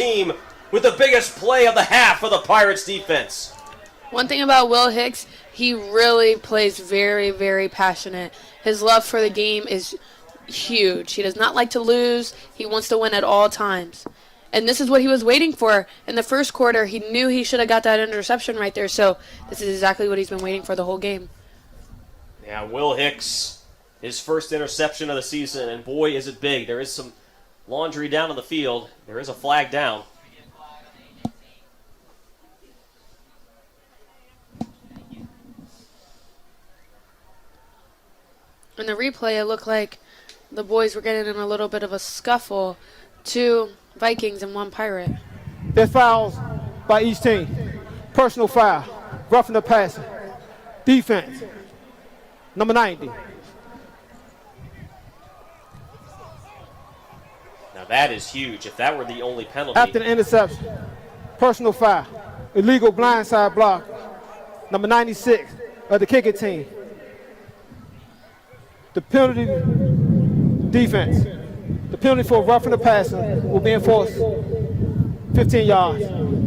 team with the biggest play of the half for the Pirates defense. One thing about Will Hicks, he really plays very, very passionate. His love for the game is huge. He does not like to lose. He wants to win at all times. And this is what he was waiting for. In the first quarter, he knew he should have got that interception right there. So this is exactly what he's been waiting for the whole game. Yeah, Will Hicks, his first interception of the season, and boy, is it big. There is some laundry down on the field. There is a flag down. In the replay, it looked like the boys were getting in a little bit of a scuffle. 2 Vikings and 1 Pirate. There's fouls by each team. Personal foul, roughing the passer. Defense, number 90. Now that is huge. If that were the only penalty. After the interception, personal foul, illegal blindside block, number 96 of the kicking team. The penalty defense, the penalty for roughing the passer will be enforced 15 yards,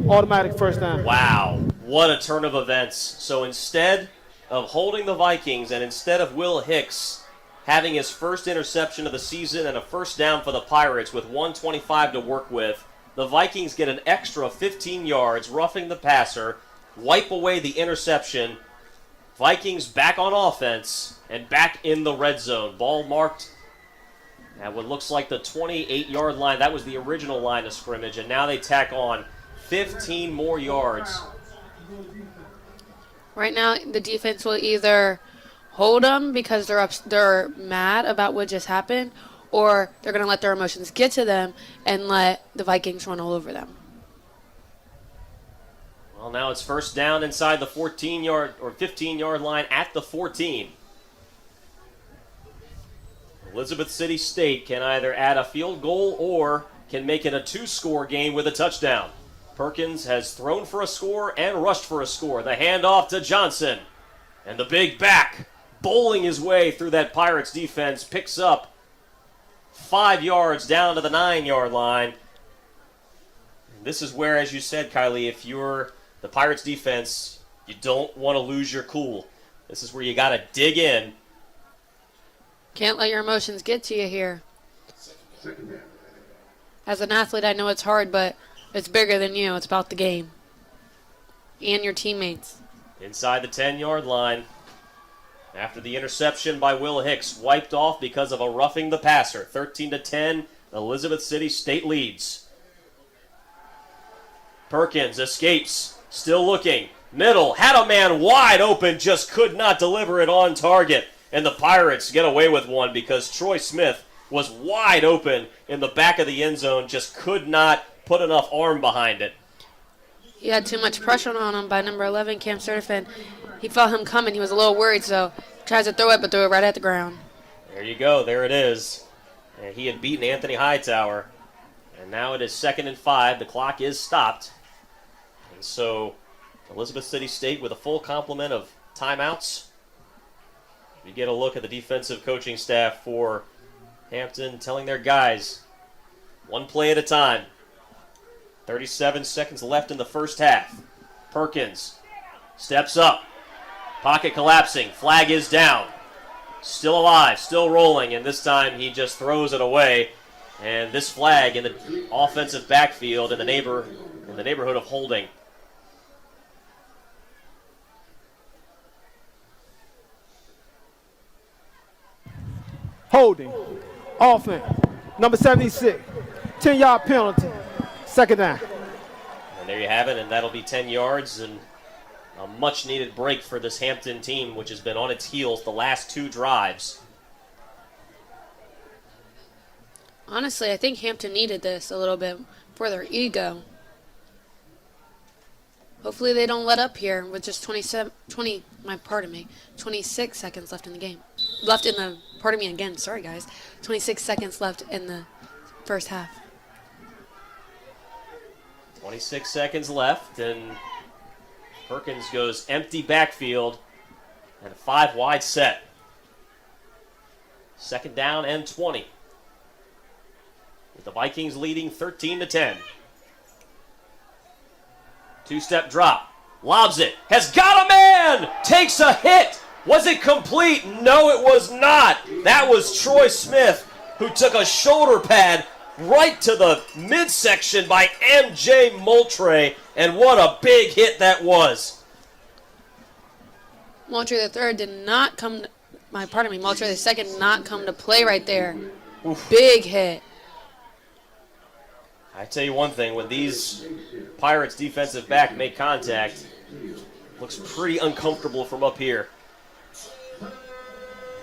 automatic first down. Wow, what a turn of events. So instead of holding the Vikings and instead of Will Hicks having his first interception of the season and a first down for the Pirates with 1:25 to work with, the Vikings get an extra 15 yards roughing the passer, wipe away the interception. Vikings back on offense and back in the red zone. Ball marked at what looks like the 28-yard line. That was the original line of scrimmage, and now they tack on 15 more yards. Right now, the defense will either hold them because they're mad about what just happened, or they're going to let their emotions get to them and let the Vikings run all over them. Well, now it's first down inside the 14-yard or 15-yard line at the 14. Elizabeth City State can either add a field goal or can make it a 2-score game with a touchdown. Perkins has thrown for a score and rushed for a score. The handoff to Johnson. And the big back, bowling his way through that Pirates defense, picks up 5 yards down to the 9-yard line. And this is where, as you said, Kylie, if you're the Pirates defense, you don't want to lose your cool. This is where you got to dig in. Can't let your emotions get to you here. As an athlete, I know it's hard, but it's bigger than you. It's about the game and your teammates. Inside the 10-yard line, after the interception by Will Hicks, wiped off because of a roughing the passer. 13-10, Elizabeth City State leads. Perkins escapes, still looking. Middle, had a man wide open, just could not deliver it on target. And the Pirates get away with one because Troy Smith was wide open in the back of the end zone, just could not put enough arm behind it. He had too much pressure on him by number 11, Cam Sturtevant. He felt him coming. He was a little worried, so tries to throw it, but threw it right at the ground. There you go. There it is. And he had beaten Anthony Hightower. And now it is 2nd and 5. The clock is stopped. And so Elizabeth City State with a full complement of timeouts. We get a look at the defensive coaching staff for Hampton telling their guys, one play at a time. 37 seconds left in the first half. Perkins steps up. Pocket collapsing. Flag is down. Still alive, still rolling, and this time he just throws it away. And this flag in the offensive backfield in the neighborhood of holding. Holding, offense, number 76, 10-yard penalty, 2nd down. And there you have it, and that'll be 10 yards and a much-needed break for this Hampton team, which has been on its heels the last 2 drives. Honestly, I think Hampton needed this a little bit for their ego. Hopefully they don't let up here with just 26 seconds left in the game. 26 seconds left in the first half. 26 seconds left, and Perkins goes empty backfield and a 5-wide set. 2nd down and 20. With the Vikings leading 13-10. Two-step drop. Lobs it. Has got a man! Takes a hit. Was it complete? No, it was not. That was Troy Smith, who took a shoulder pad right to the midsection by MJ Moultrie, and what a big hit that was. Moultrie the third did not come. Moultrie the second did not come to play right there. Oof. Big hit. I tell you one thing, when these Pirates defensive back make contact, looks pretty uncomfortable from up here.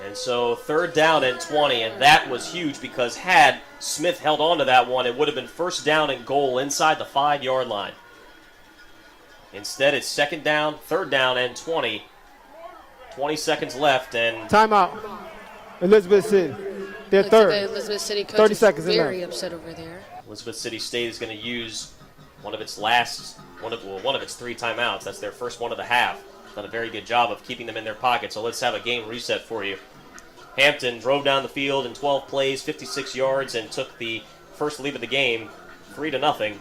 And so 3rd down and 20, and that was huge because had Smith held on to that one, it would have been 1st down and goal inside the 5-yard line. Instead, it's 2nd down, 3rd down, and 20. 20 seconds left, and Timeout. Elizabeth City. They're Looks like third. the Elizabeth City coach 30 is seconds in very there. upset over there. Elizabeth City State is going to use one of its 3 timeouts. That's their first one of the half. Done a very good job of keeping them in their pocket, so let's have a game reset for you. Hampton drove down the field in 12 plays, 56 yards, and took the first lead of the game, 3-0.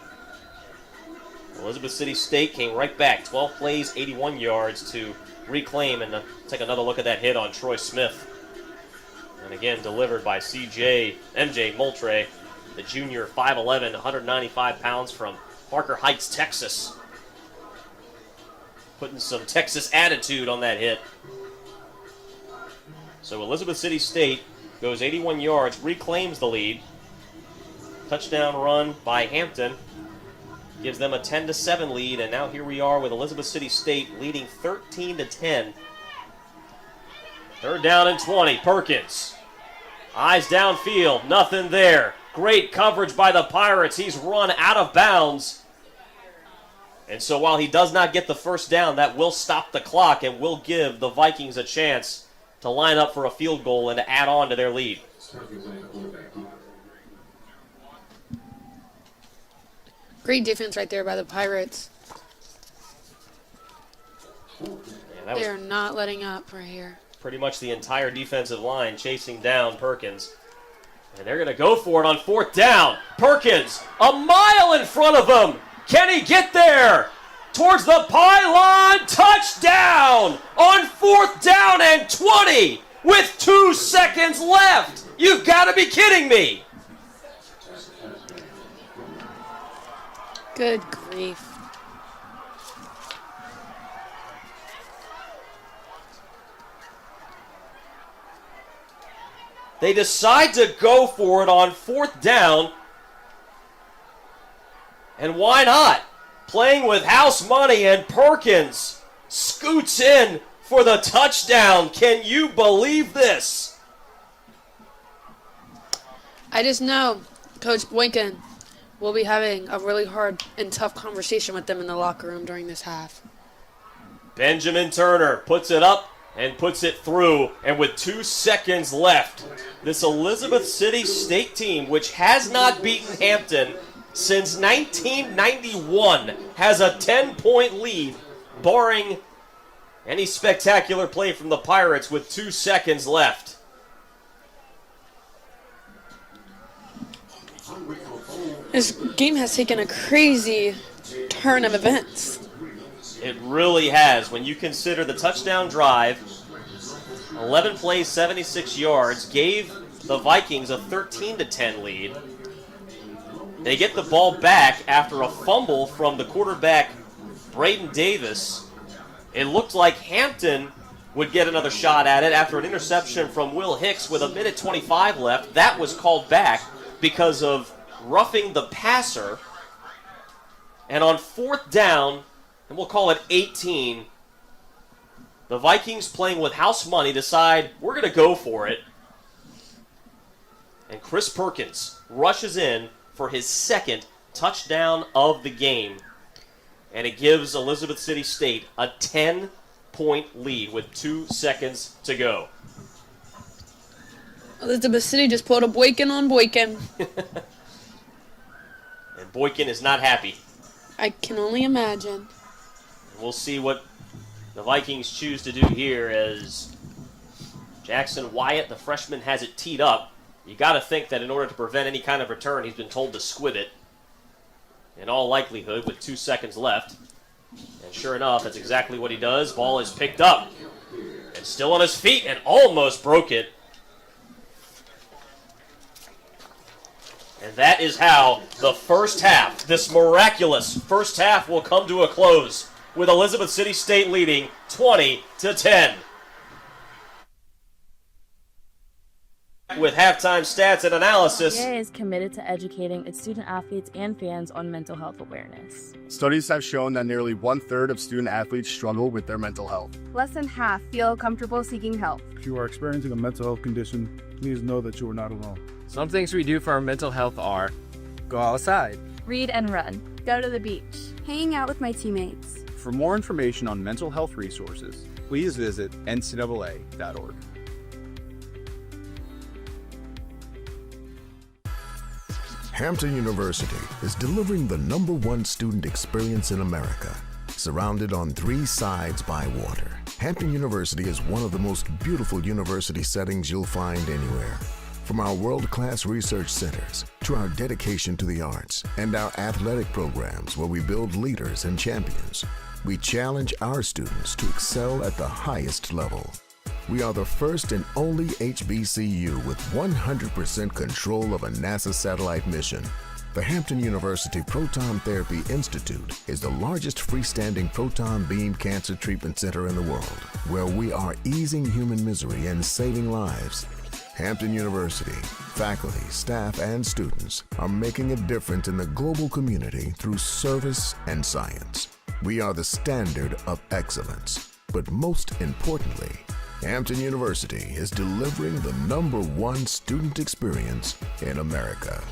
Elizabeth City State came right back, 12 plays, 81 yards to reclaim, and take another look at that hit on Troy Smith. And again, delivered by MJ Moultrie, the junior, 5'11", 195 pounds from Parker Heights, Texas. Putting some Texas attitude on that hit. So Elizabeth City State goes 81 yards, reclaims the lead. Touchdown run by Hampton gives them a 10-7 lead, and now here we are with Elizabeth City State leading 13-10. 3rd down and 20. Perkins. Eyes downfield, nothing there. Great coverage by the Pirates. He's run out of bounds. And so while he does not get the 1st down, that will stop the clock and will give the Vikings a chance to line up for a field goal and to add on to their lead. Great defense right there by the Pirates. Yeah, They are not letting up right here. pretty much the entire defensive line chasing down Perkins. And they're going to go for it on 4th down. Perkins, a mile in front of him. Can he get there? Towards the pylon, touchdown on 4th down and 20 with 2 seconds left. You've got to be kidding me. Good grief. They decide to go for it on 4th down. And why not? Playing with house money, and Perkins scoots in for the touchdown. Can you believe this? I just know Coach Boykin will be having a really hard and tough conversation with them in the locker room during this half. Benjamin Turner puts it up and puts it through, and with 2 seconds left, this Elizabeth City State team, which has not beaten Hampton since 1991, has a 10-point lead, barring any spectacular play from the Pirates with 2 seconds left. This game has taken a crazy turn of events. It really has. When you consider the touchdown drive, 11 plays, 76 yards, gave the Vikings a 13-10 lead. They get the ball back after a fumble from the quarterback, Braden Davis. It looked like Hampton would get another shot at it after an interception from Will Hicks with 1:25 left. That was called back because of roughing the passer. And on 4th down, and we'll call it 18, the Vikings, playing with house money, decide we're going to go for it. And Chris Perkins rushes in for his 2nd touchdown of the game. And it gives Elizabeth City State a 10-point lead with 2 seconds to go. Elizabeth City just pulled a Boykin on Boykin. And Boykin is not happy. I can only imagine. We'll see what the Vikings choose to do here as Jackson Wyatt, the freshman, has it teed up. You got to think that in order to prevent any kind of return, he's been told to squib it. In all likelihood, with 2 seconds left. And sure enough, that's exactly what he does. Ball is picked up. And still on his feet and almost broke it. And that is how the first half, this miraculous first half, will come to a close with Elizabeth City State leading 20-10. With halftime stats and analysis. CAA is committed to educating its student athletes and fans on mental health awareness. Studies have shown that nearly 1/3 of student athletes struggle with their mental health. Less than half feel comfortable seeking help. If you are experiencing a mental health condition, please know that you are not alone. Some things we do for our mental health are go outside, Read and run. Go to the beach. Hanging out with my teammates. For more information on mental health resources, please visit ncaa.org. Hampton University is delivering the #1 student experience in America. Surrounded on 3 sides by water, Hampton University is one of the most beautiful university settings you'll find anywhere. From our world-class research centers to our dedication to the arts and our athletic programs where we build leaders and champions, we challenge our students to excel at the highest level. We are the first and only HBCU with 100% control of a NASA satellite mission. The Hampton University Proton Therapy Institute is the largest freestanding proton beam cancer treatment center in the world, where we are easing human misery and saving lives. Hampton University, faculty, staff, and students are making a difference in the global community through service and science. We are the standard of excellence, but most importantly, Hampton University is delivering the #1 student experience in America.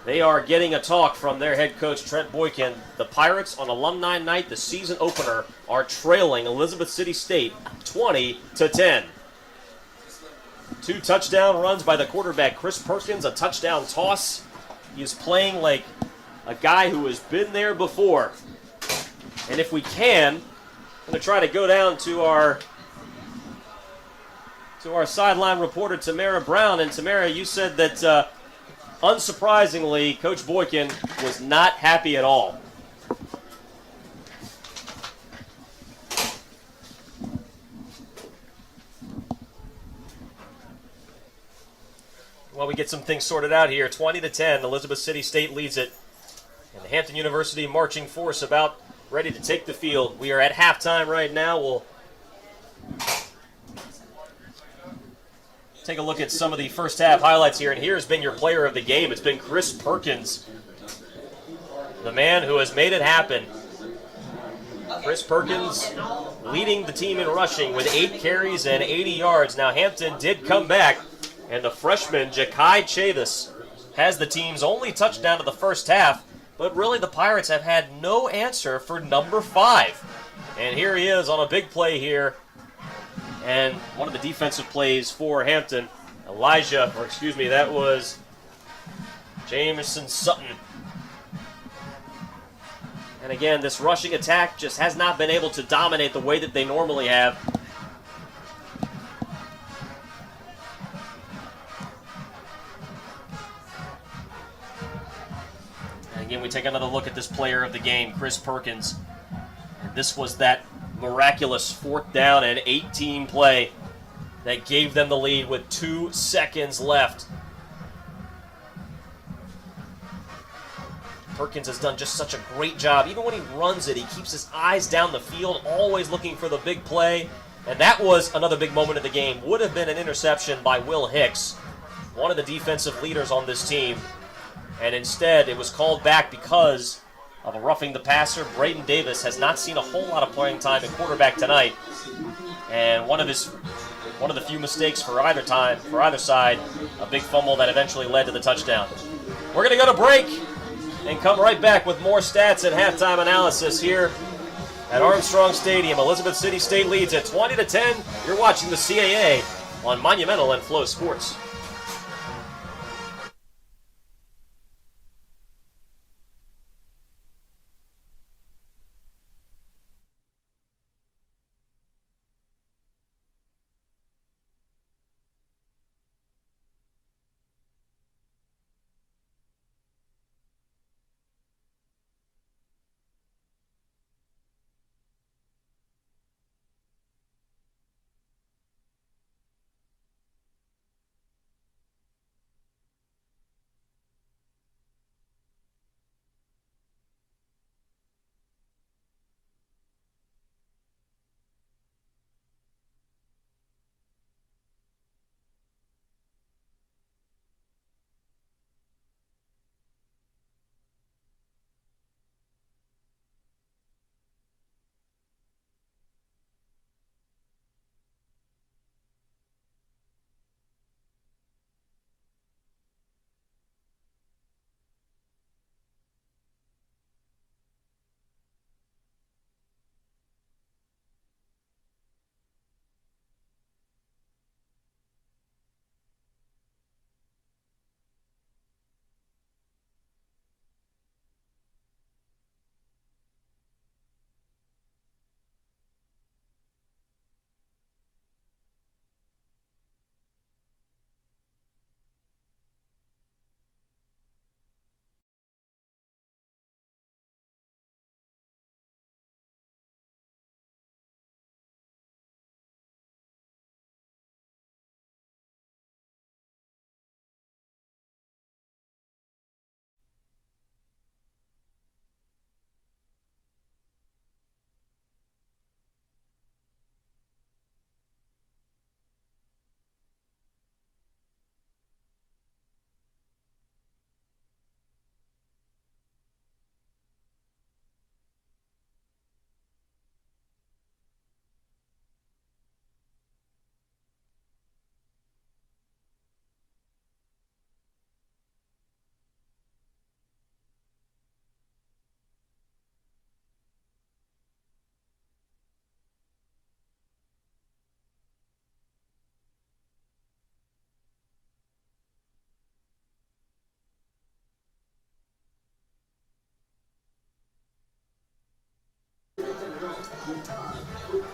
They are getting a talk from their head coach, Trent Boykin. The Pirates on Alumni Night, the season opener, are trailing Elizabeth City State 20-10. 2 touchdown runs by the quarterback, Chris Perkins, a touchdown toss. He is playing like a guy who has been there before. And if we can, I'm going to try to go down to our sideline reporter, Tamara Brown. And Tamara, you said that unsurprisingly, Coach Boykin was not happy at all. Well, we get some things sorted out here. 20-10, Elizabeth City State leads it. And the Hampton University marching force about ready to take the field. We are at halftime right now. We'll take a look at some of the first half highlights here, and here has been your player of the game. It's been Chris Perkins, the man who has made it happen. Chris Perkins leading the team in rushing with 8 carries and 80 yards. Now Hampton did come back, and the freshman Jakai Chavis has the team's only touchdown of the first half, but really the Pirates have had no answer for number 5. And here he is on a big play here. And one of the defensive plays for Hampton, that was Jameson Sutton. And again, this rushing attack just has not been able to dominate the way that they normally have. And again, we take another look at this player of the game, Chris Perkins. And this was that miraculous 4th down and 18 play that gave them the lead with 2 seconds left. Perkins has done just such a great job. Even when he runs it, he keeps his eyes down the field, always looking for the big play. And that was another big moment of the game. Would have been an interception by Will Hicks, one of the defensive leaders on this team. And instead, it was called back because of a roughing the passer. Braden Davis has not seen a whole lot of playing time at quarterback tonight. And one of the few mistakes for either side, a big fumble that eventually led to the touchdown. We're going to go to break and come right back with more stats and halftime analysis here at Armstrong Stadium. Elizabeth City State leads at 20-10. You're watching the CAA on Monumental and Flow Sports.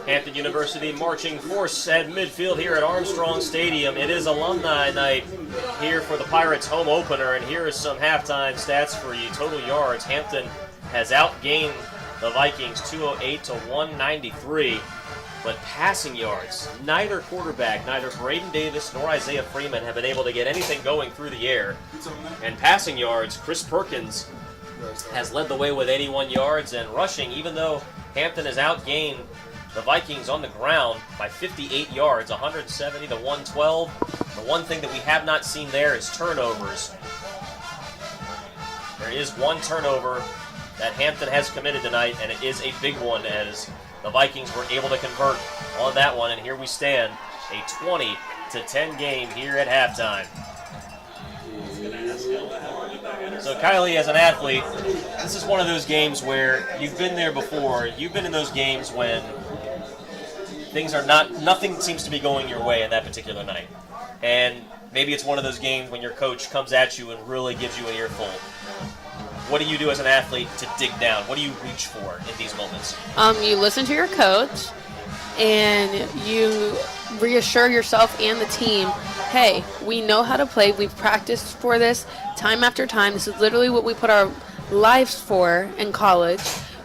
Hampton University marching force at midfield here at Armstrong Stadium. It is alumni night here for the Pirates home opener, and here is some halftime stats for you. Total yards, Hampton has outgained the Vikings 208 to 193. But passing yards, neither quarterback, neither Braden Davis nor Isaiah Freeman have been able to get anything going through the air. And passing yards, Chris Perkins has led the way with 81 yards, and rushing, even though Hampton has outgained the Vikings on the ground by 58 yards, 170 to 112. The one thing that we have not seen there is turnovers. There is one turnover that Hampton has committed tonight, and it is a big one as the Vikings were able to convert on that one. And here we stand, a 20-10 game here at halftime. So Kylie, as an athlete, this is one of those games where you've been there before. You've been in those games when nothing seems to be going your way in that particular night. And maybe it's one of those games when your coach comes at you and really gives you an earful. What do you do as an athlete to dig down? What do you reach for in these moments? You listen to your coach, and you reassure yourself and the team, hey, we know how to play. We've practiced for this time after time. This is literally what we put our lives for in college.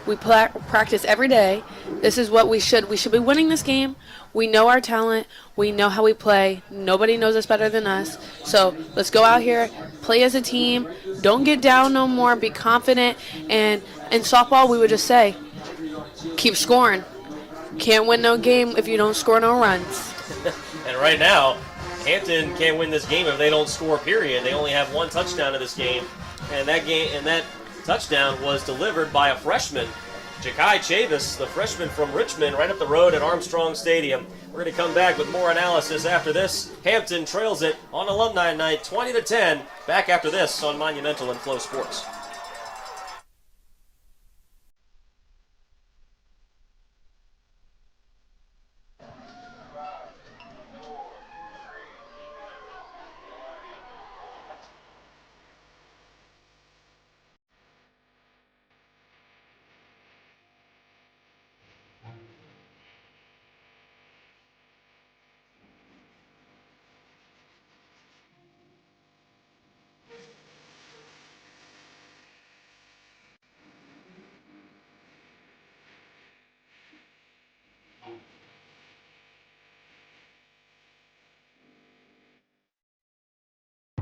We practice every day. This is what we should be winning this game. We know our talent. We know how we play. Nobody knows us better than us. So let's go out here, play as a team, Don't get down no more. Be confident. And in softball, we would just say, keep scoring. Can't win no game if you don't score no runs. And right now, Hampton can't win this game if they don't score, period. They only have one touchdown in this game. And that touchdown was delivered by a freshman, Ja'Kai Chavis, the freshman from Richmond, right up the road at Armstrong Stadium. We're going to come back with more analysis after this. Hampton trails it on Alumni Night, 20-10. Back after this on Monumental and Flow Sports.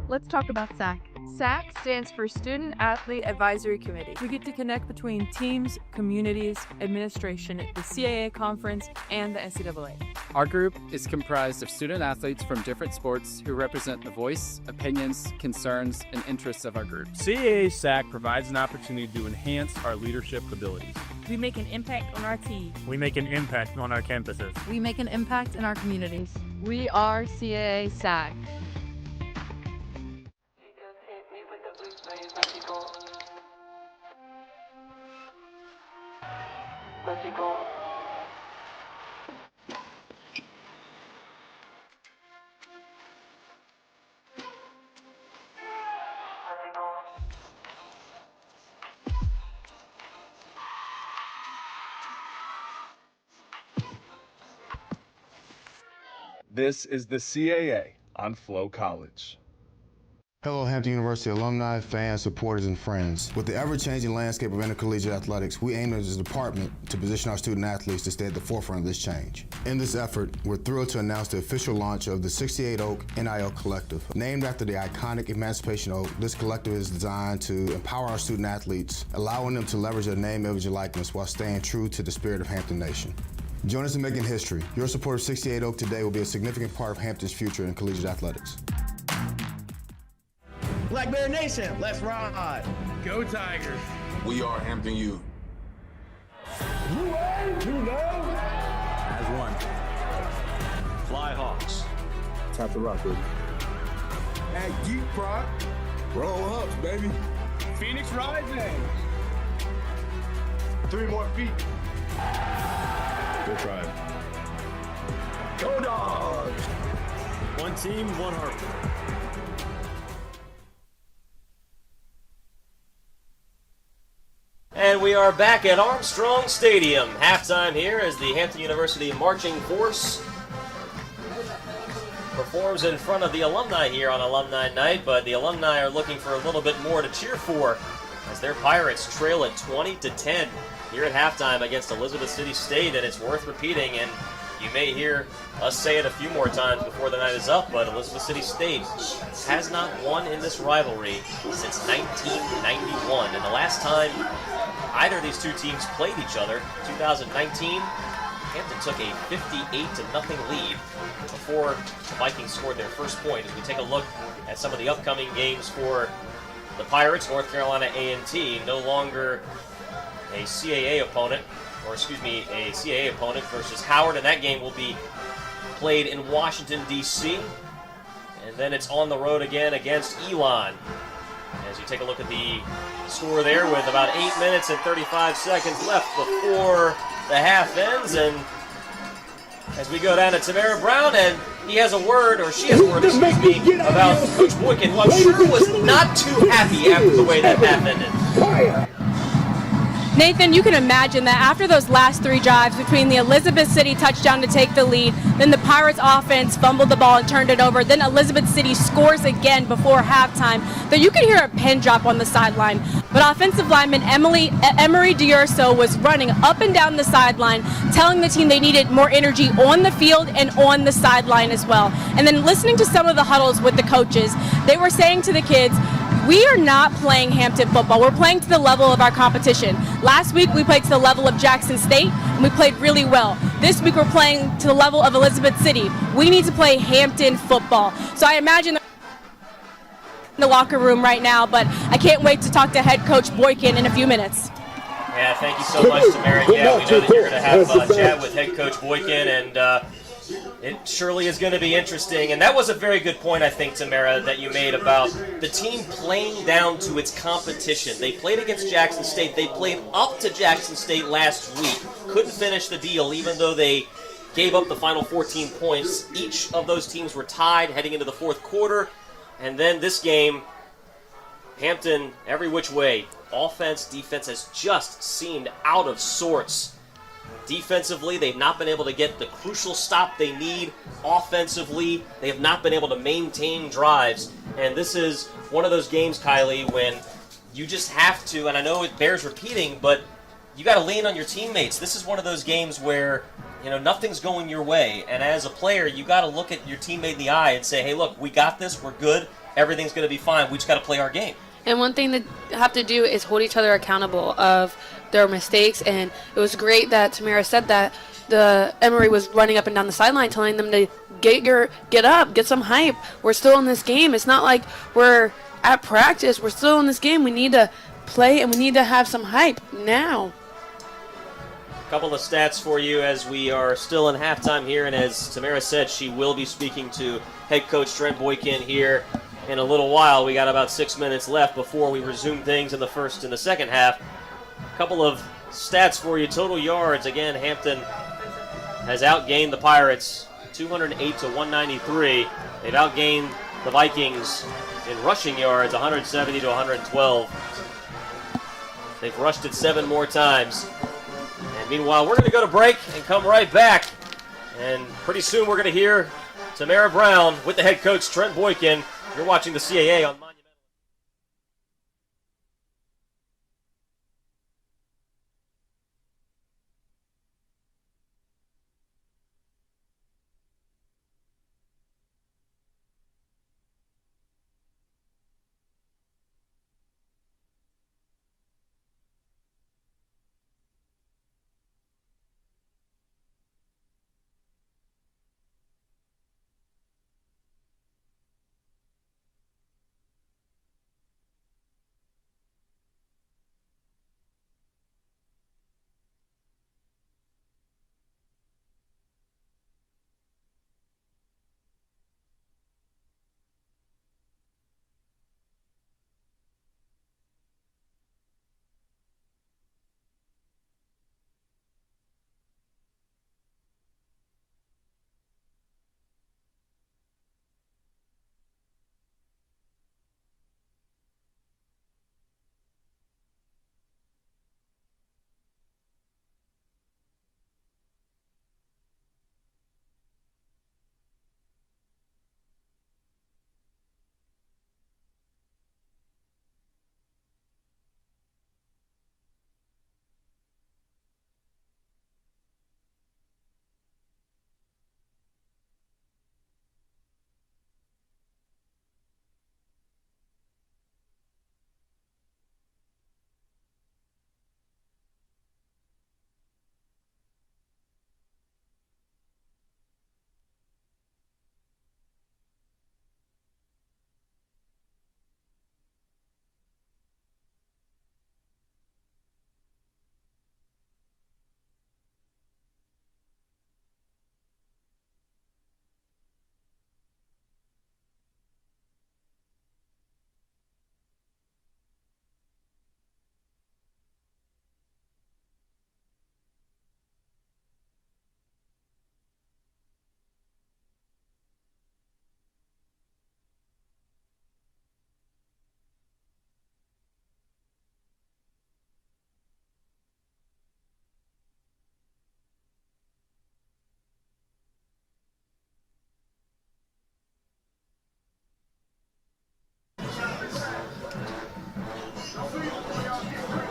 Let's talk about SAC. SAC stands for Student Athlete Advisory Committee. We get to connect between teams, communities, administration, the CAA conference, and the NCAA. Our group is comprised of student athletes from different sports who represent the voice, opinions, concerns, and interests of our group. CAA SAC provides an opportunity to enhance our leadership abilities. We make an impact on our team. We make an impact on our campuses. We make an impact in our communities. We are CAA SAC. This is the CAA on FloCollege. Hello, Hampton University alumni, fans, supporters, and friends. With the ever-changing landscape of intercollegiate athletics, we aim as a department to position our student athletes to stay at the forefront of this change. In this effort, we're thrilled to announce the official launch of the 68 Oak NIL Collective. Named after the iconic Emancipation Oak, this collective is designed to empower our student athletes, allowing them to leverage their name, image, and likeness while staying true to the spirit of Hampton Nation. Join us in making history. Your support of 68 Oak today will be a significant part of Hampton's future in collegiate athletics. Black Bear Nation, let's ride. Go Tigers. We are Hampton U. You know. As one. Fly Hawks. Top the rock, baby. At Geek Prod. Roll Ups, baby. Phoenix Rising. 3 more feet. Go Tribe. Go Dogs. One team, one heart. And we are back at Armstrong Stadium. Halftime here as the Hampton University Marching Force performs in front of the alumni here on Alumni Night, but the alumni are looking for a little bit more to cheer for as their Pirates trail at 20-10 here at halftime against Elizabeth City State, and it's worth repeating, and you may hear us say it a few more times before the night is up, but Elizabeth City State has not won in this rivalry since 1991, and the last time either of these two teams played each other, 2019, Hampton took a 58-0 lead before the Vikings scored their first point. As we take a look at some of the upcoming games for the Pirates, North Carolina A&T, no longer a CAA opponent, or excuse me, a CAA opponent versus Howard, and that game will be played in Washington, D.C., and then it's on the road again against Elon. As you take a look at the score there with about 8 minutes and 35 seconds left before the half ends, and as we go down to Tamara Brown, and he has a word, or she has a word, excuse me, about Coach Boykin, who I'm sure was not too happy after the way that half ended. Nathan, you can imagine that after those last 3 drives between the Elizabeth City touchdown to take the lead, then the Pirates offense fumbled the ball and turned it over, then Elizabeth City scores again before halftime, that you could hear a pin drop on the sideline. But offensive lineman Emery Diurso was running up and down the sideline, telling the team they needed more energy on the field and on the sideline as well. And then listening to some of the huddles with the coaches, they were saying to the kids, We are not playing Hampton football. We're playing to the level of our competition. Last week we played to the level of Jackson State, and we played really well. This week we're playing to the level of Elizabeth City. We need to play Hampton football. So I imagine in the locker room right now, but I can't wait to talk to head coach Boykin in a few minutes. Yeah, thank you so much, Tamara. Yeah, we know that you're going to have a chat with head coach Boykin, and it surely is going to be interesting. And that was a very good point, I think, Tamara, that you made about the team playing down to its competition. They played against Jackson State. They played up to Jackson State last week. Couldn't finish the deal, even though they gave up the final 14 points. Each of those teams were tied heading into the fourth quarter. And then this game, Hampton, every which way, offense, defense has just seemed out of sorts. Defensively, they've not been able to get the crucial stop they need. Offensively, they have not been able to maintain drives. And this is one of those games, Kylie, when you just have to, and I know it bears repeating, but you got to lean on your teammates. This is one of those games where, nothing's going your way. And as a player, you got to look at your teammate in the eye and say, hey, look, we got this. We're good. Everything's going to be fine. We just got to play our game. And one thing that have to do is hold each other accountable of their mistakes. And it was great that Tamara said that the Emory was running up and down the sideline telling them to get up, get some hype. We're still in this game. It's not like we're at practice. We're still in this game. We need to play and we need to have some hype now. A couple of stats for you as we are still in halftime here. And as Tamara said, she will be speaking to head coach Trent Boykin here in a little while. We got about 6 minutes left before we resume things in the first and the second half. A couple of stats for you. Total yards. Again, Hampton has outgained the Pirates 208 to 193. They've outgained the Vikings in rushing yards 170 to 112. They've rushed it 7 more times. And meanwhile, we're going to go to break and come right back. And pretty soon we're going to hear Tamara Brown with the head coach Trent Boykin. You're watching the CAA on Monumental.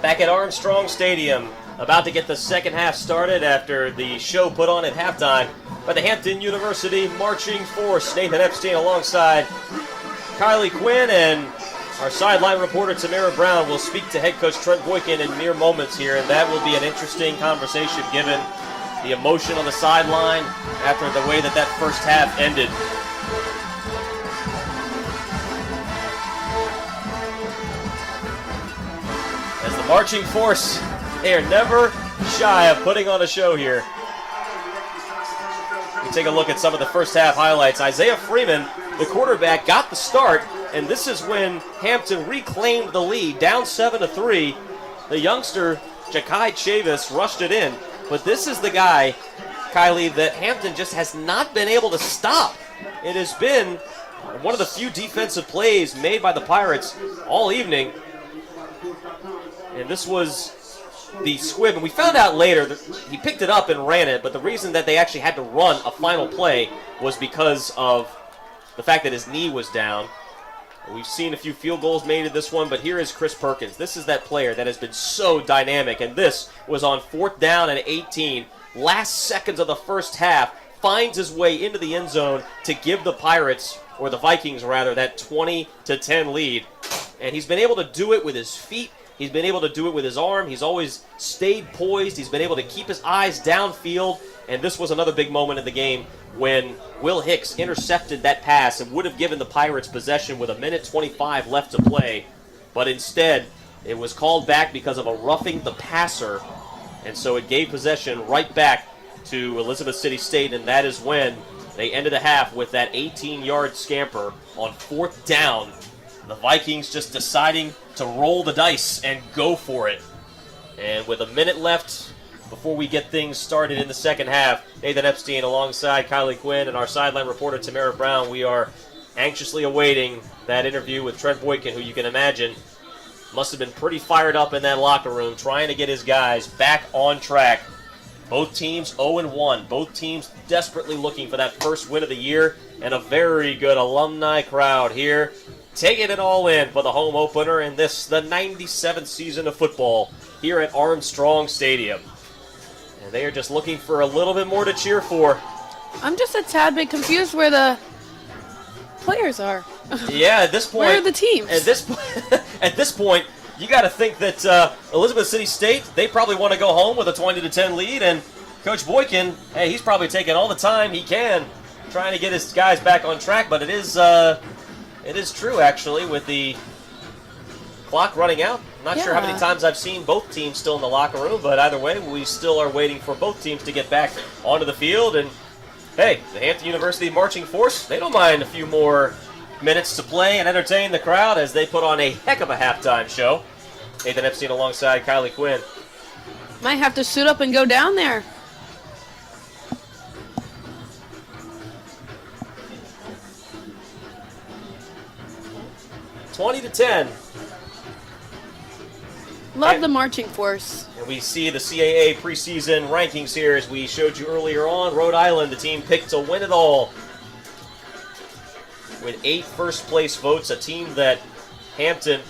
Back at Armstrong Stadium, about to get the second half started after the show put on at halftime by the Hampton University Marching Force. Nathan Epstein alongside Kylie Quinn, and Our sideline reporter, Tamara Brown, will speak to head coach Trent Boykin in mere moments here, and that will be an interesting conversation given the emotion on the sideline after the way that first half ended. As the marching force, they are never shy of putting on a show here. We take a look at some of the first half highlights. Isaiah Freeman, the quarterback, got the start, and this is when Hampton reclaimed the lead, down 7-3. The youngster, Ja'Kai Chavis, rushed it in. But this is the guy, Kylie, that Hampton just has not been able to stop. It has been one of the few defensive plays made by the Pirates all evening. And this was the squib, and we found out later that he picked it up and ran it, but the reason that they actually had to run a final play was because of the fact that his knee was down. We've seen a few field goals made in this one, but here is Chris Perkins. This is that player that has been so dynamic, and this was on 4th down and 18. Last seconds of the first half, finds his way into the end zone to give the Pirates, or the Vikings rather, that 20-10 lead. And he's been able to do it with his feet. He's been able to do it with his arm. He's always stayed poised. He's been able to keep his eyes downfield. And this was another big moment in the game when Will Hicks intercepted that pass and would have given the Pirates possession with 1:25 left to play. But instead, it was called back because of a roughing the passer. And so it gave possession right back to Elizabeth City State. And that is when they ended the half with that 18-yard scamper on 4th down. The Vikings just deciding to roll the dice and go for it. And with a minute left before we get things started in the second half, Nathan Epstein alongside Kylie Quinn and our sideline reporter Tamara Brown, we are anxiously awaiting that interview with Trent Boykin, who you can imagine must have been pretty fired up in that locker room, trying to get his guys back on track. Both teams 0-1. Both teams desperately looking for that first win of the year, and a very good alumni crowd here, taking it all in for the home opener in this, the 97th season of football here at Armstrong Stadium. And they are just looking for a little bit more to cheer for. I'm just a tad bit confused where the players are. Yeah, at this point. Where are the teams? At this point, you got to think that Elizabeth City State, they probably want to go home with a 20-10 lead, and Coach Boykin, hey, he's probably taking all the time he can trying to get his guys back on track, but it is true, actually, with the clock running out. I'm not sure how many times I've seen both teams still in the locker room, but either way, we still are waiting for both teams to get back onto the field. And, hey, the Hampton University marching force, they don't mind a few more minutes to play and entertain the crowd as they put on a heck of a halftime show. Nathan Epstein alongside Kylie Quinn. Might have to suit up and go down there. $20-10. Love the marching force. And we see the CAA preseason rankings here as we showed you earlier on. Rhode Island, the team picked to win it all with 8 first-place votes, a team that Hampton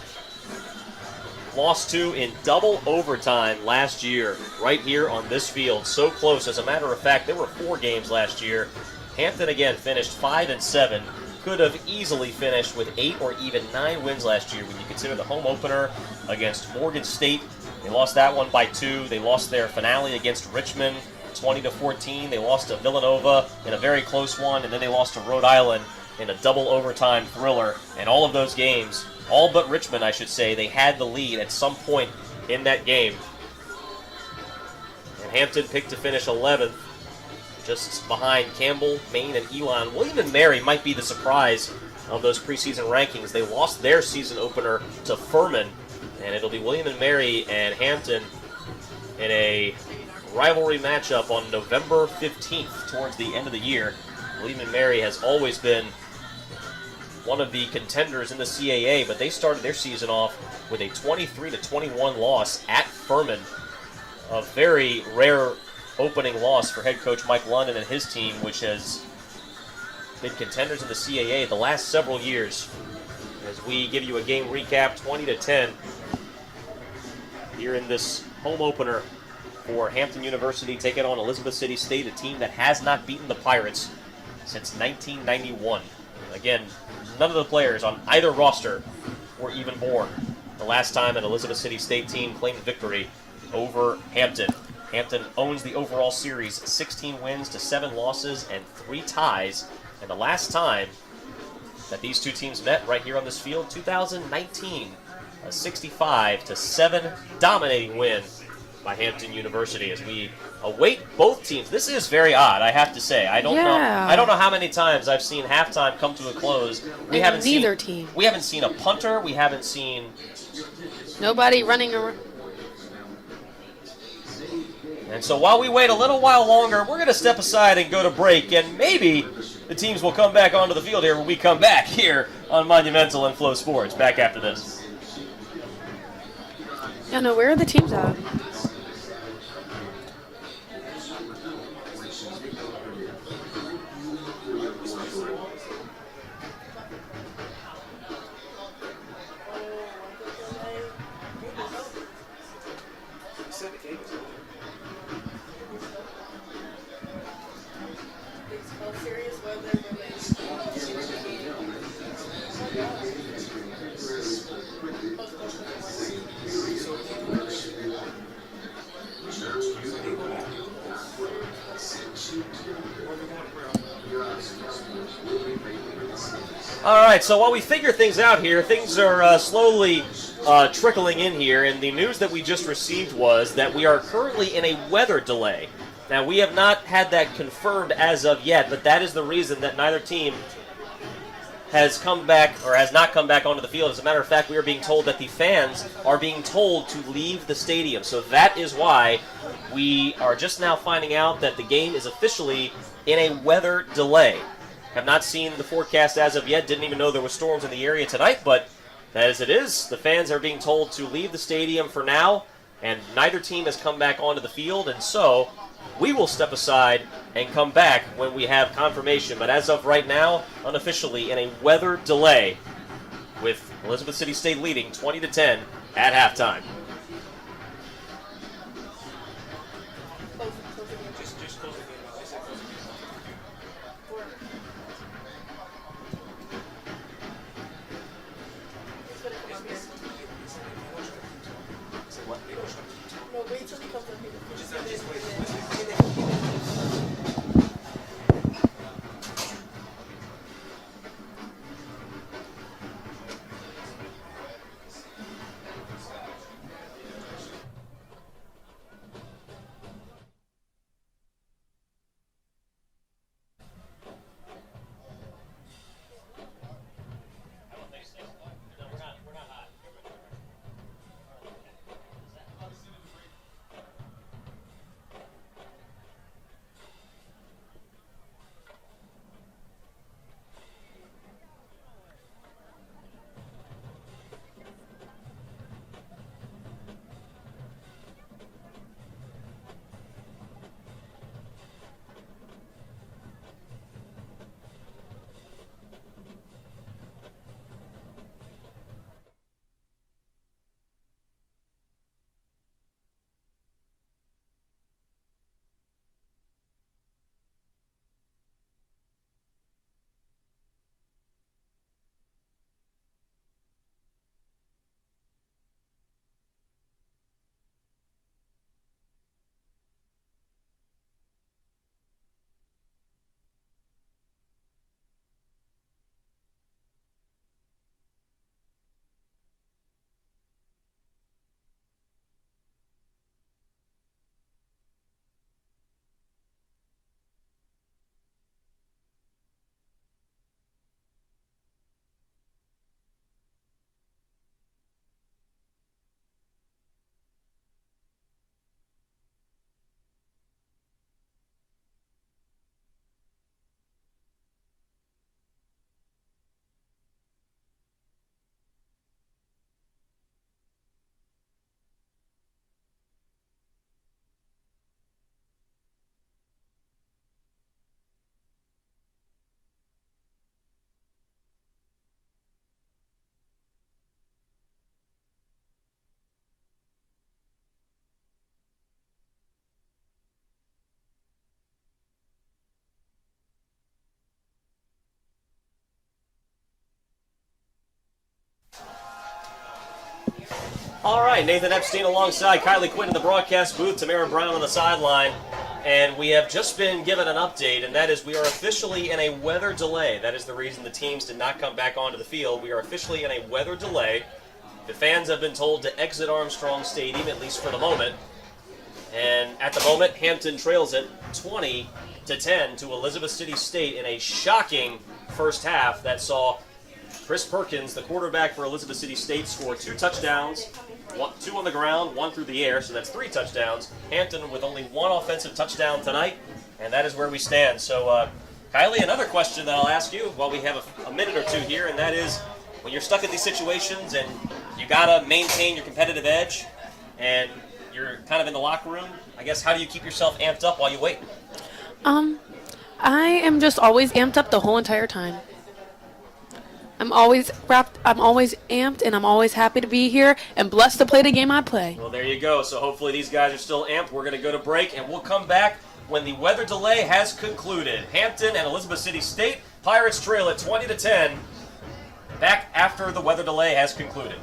lost to in double overtime last year, right here on this field. So close. As a matter of fact, there were 4 games last year. Hampton, again, finished 5-7. Could have easily finished with 8 or even 9 wins last year when you consider the home opener against Morgan State. They lost that one by 2. They lost their finale against Richmond 20-14. They lost to Villanova in a very close one, and then they lost to Rhode Island in a double overtime thriller. And all of those games, all but Richmond, I should say, they had the lead at some point in that game. And Hampton picked to finish 11th. Just behind Campbell, Maine, and Elon. William and Mary might be the surprise of those preseason rankings. They lost their season opener to Furman, and it'll be William and Mary and Hampton in a rivalry matchup on November 15th towards the end of the year. William and Mary has always been one of the contenders in the CAA, but they started their season off with a 23-21 loss at Furman. A very rare opening loss for head coach Mike London and his team, which has been contenders in the CAA the last several years. As we give you a game recap, 20-10 here in this home opener for Hampton University taking on Elizabeth City State, a team that has not beaten the Pirates since 1991. Again, none of the players on either roster were even born. The last time an Elizabeth City State team claimed victory over Hampton. Hampton owns the overall series, 16 wins to 7 losses and 3 ties. And the last time that these two teams met right here on this field, 2019, a 65-7 dominating win by Hampton University as we await both teams. This is very odd, I have to say. I don't know how many times I've seen halftime come to a close. We haven't seen a punter. We haven't seen nobody running around. And so while we wait a little while longer, we're going to step aside and go to break, and maybe the teams will come back onto the field here when we come back here on Monumental and Flow Sports. Back after this. Yeah, no, where are the teams at? All right, so while we figure things out here, things are slowly trickling in here, and the news that we just received was that we are currently in a weather delay. Now, we have not had that confirmed as of yet, but that is the reason that neither team has come back or has not come back onto the field. As a matter of fact, we are being told that the fans are being told to leave the stadium. So that is why we are just now finding out that the game is officially in a weather delay. Have not seen the forecast as of yet, didn't even know there were storms in the area tonight, but as it is, the fans are being told to leave the stadium for now, and neither team has come back onto the field, and so we will step aside and come back when we have confirmation. But as of right now, unofficially in a weather delay, with Elizabeth City State leading 20-10 at halftime. All right, Nathan Epstein alongside Kylie Quinn in the broadcast booth, Tamara Brown on the sideline. And we have just been given an update, and that is we are officially in a weather delay. That is the reason the teams did not come back onto the field. We are officially in a weather delay. The fans have been told to exit Armstrong Stadium, at least for the moment. And at the moment, Hampton trails it 20-10 to Elizabeth City State in a shocking first half that saw Chris Perkins, the quarterback for Elizabeth City State, score 2 touchdowns. 2 on the ground, 1 through the air, so that's 3 touchdowns. Hampton with only 1 offensive touchdown tonight, and that is where we stand. So, Kylie, another question that I'll ask you while we have a minute or two here, and that is, when you're stuck in these situations and you gotta maintain your competitive edge, and you're kind of in the locker room, I guess, how do you keep yourself amped up while you wait? I am just always amped up the whole entire time. I'm always amped, and I'm always happy to be here and blessed to play the game I play. Well, there you go. So hopefully these guys are still amped. We're going to go to break, and we'll come back when the weather delay has concluded. Hampton and Elizabeth City State, Pirates trail at 20-10. Back after the weather delay has concluded.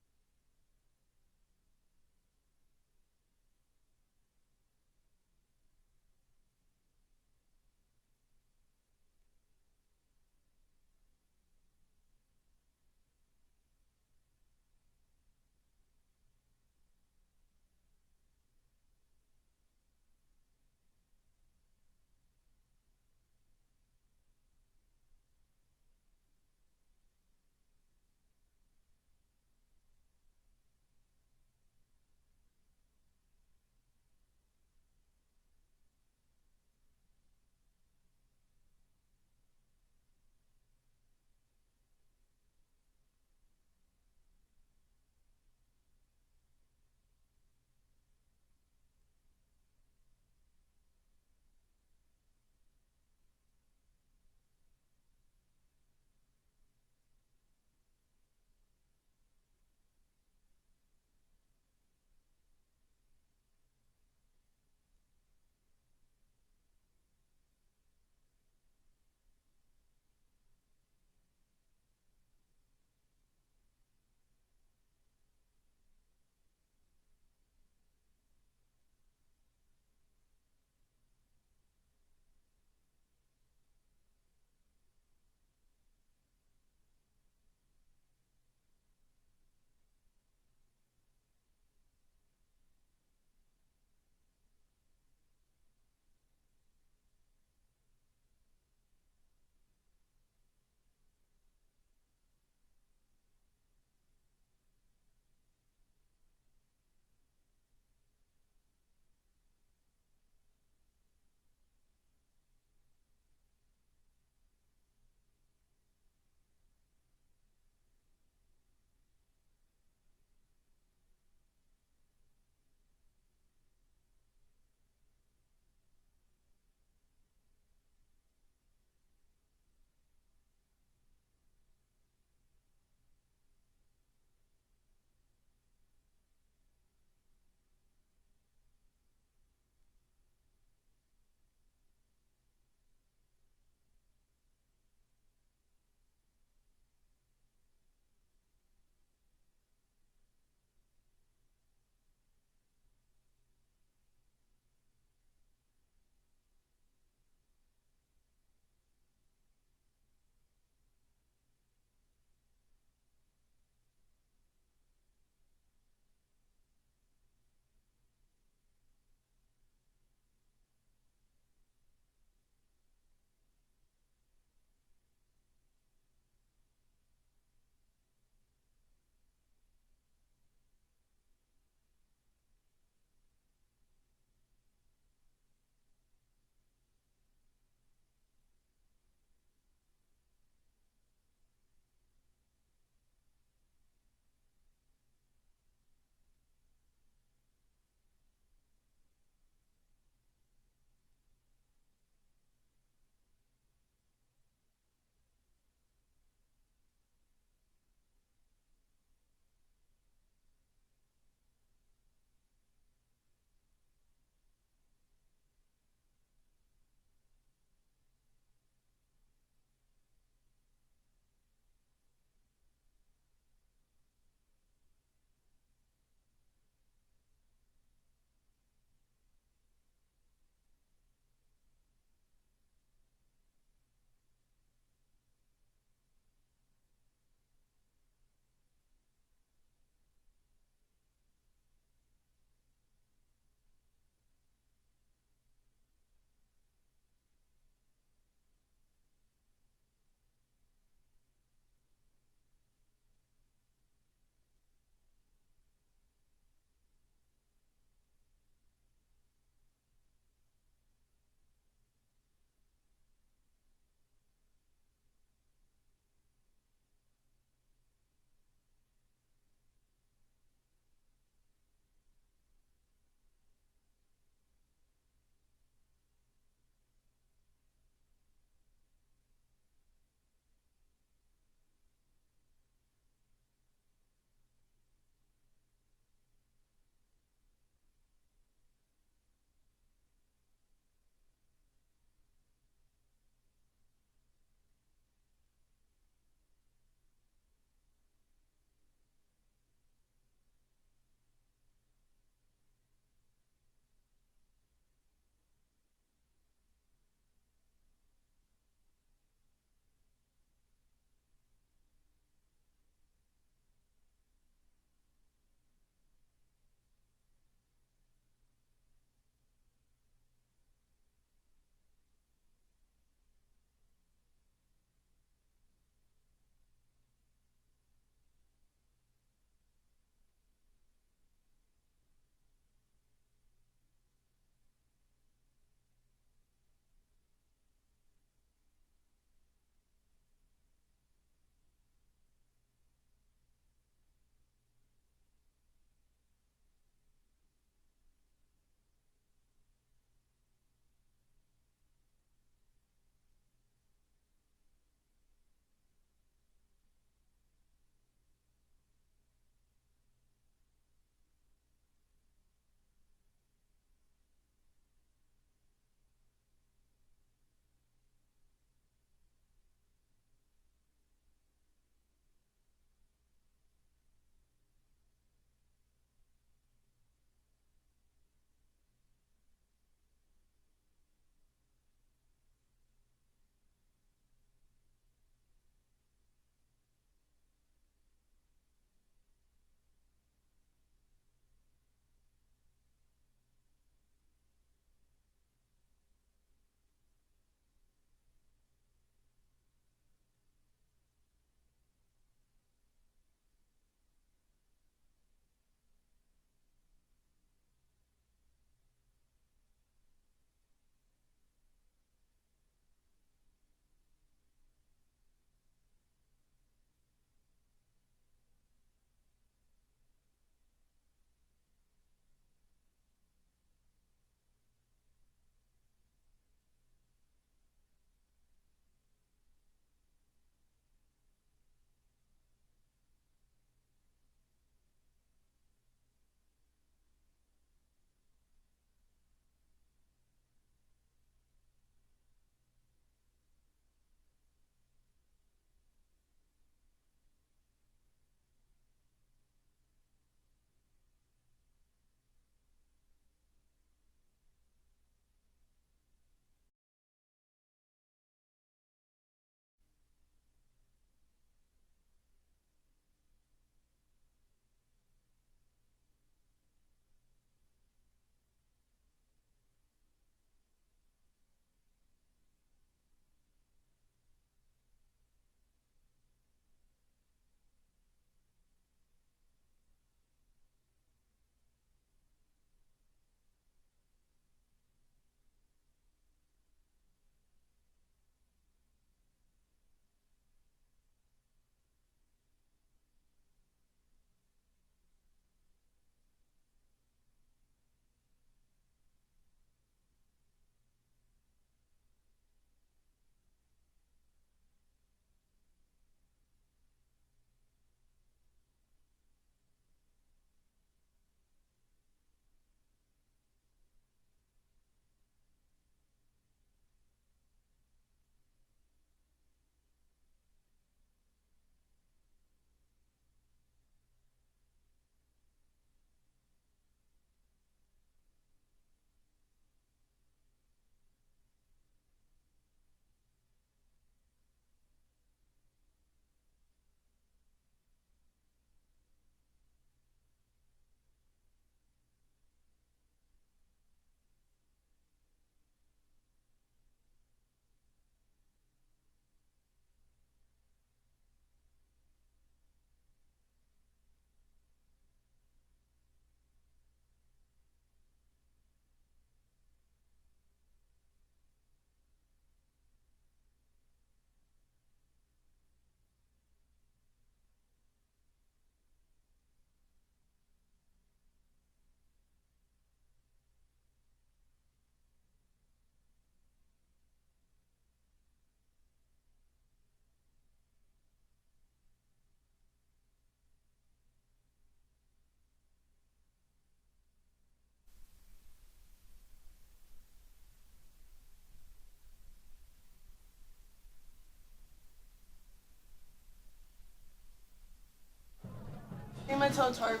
My toes hurt.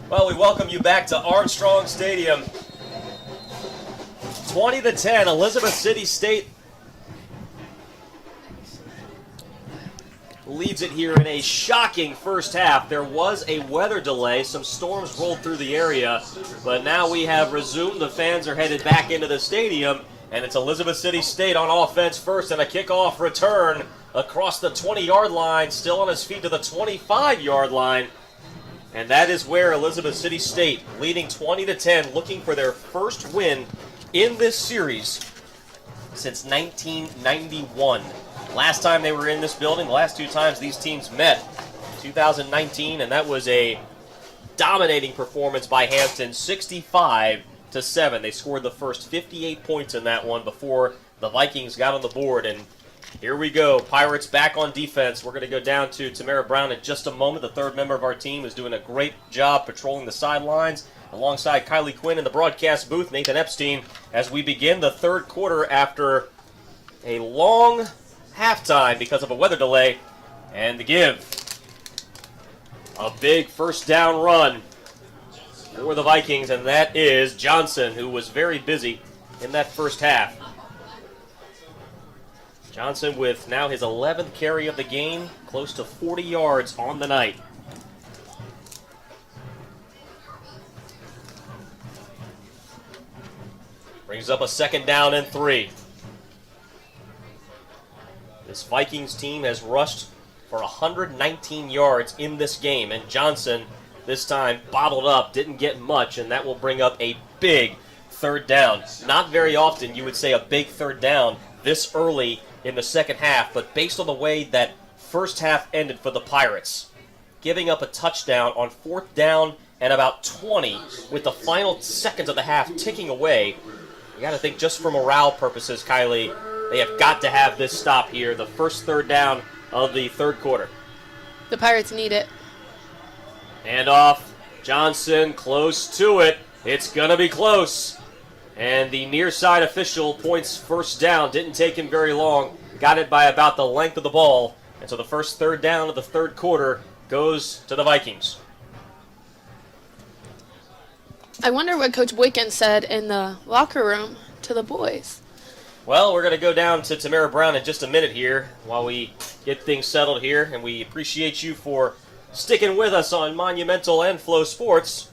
Well, we welcome you back to Armstrong Stadium. 20-10, Elizabeth City State leads it here in a shocking first half. There was a weather delay. Some storms rolled through the area, but now we have resumed. The fans are headed back into the stadium, and it's Elizabeth City State on offense first, and a kickoff return across the 20-yard line, still on his feet to the 25-yard line. And that is where Elizabeth City State, leading 20-10, looking for their first win in this series since 1991. Last time they were in this building, the last two times these teams met, 2019, and that was a dominating performance by Hampton, 65-7. They scored the first 58 points in that one before the Vikings got on the board, and here we go. Pirates back on defense. We're going to go down to Tamara Brown in just a moment. The third member of our team is doing a great job patrolling the sidelines alongside Kylie Quinn in the broadcast booth, Nathan Epstein, as we begin the third quarter after a long halftime because of a weather delay. And the give. A big first down run for the Vikings, and that is Johnson, who was very busy in that first half. Johnson with now his 11th carry of the game, close to 40 yards on the night. Brings up a second down and 3. This Vikings team has rushed for 119 yards in this game, and Johnson this time bottled up, didn't get much, and that will bring up a big third down. Not very often you would say a big third down this early in the second half, but based on the way that first half ended for the Pirates, giving up a touchdown on fourth down and about 20 with the final seconds of the half ticking away, you got to think just for morale purposes, Kylie, they have got to have this stop here, the first third down of the third quarter. The Pirates need it. And off, Johnson close to it. It's going to be close. And the near side official points first down. Didn't take him very long. Got it by about the length of the ball. And so the first third down of the third quarter goes to the Vikings. I wonder what Coach Boykin said in the locker room to the boys. Well, we're going to go down to Tamara Brown in just a minute here while we get things settled here. And we appreciate you for sticking with us on Monumental and Flow Sports.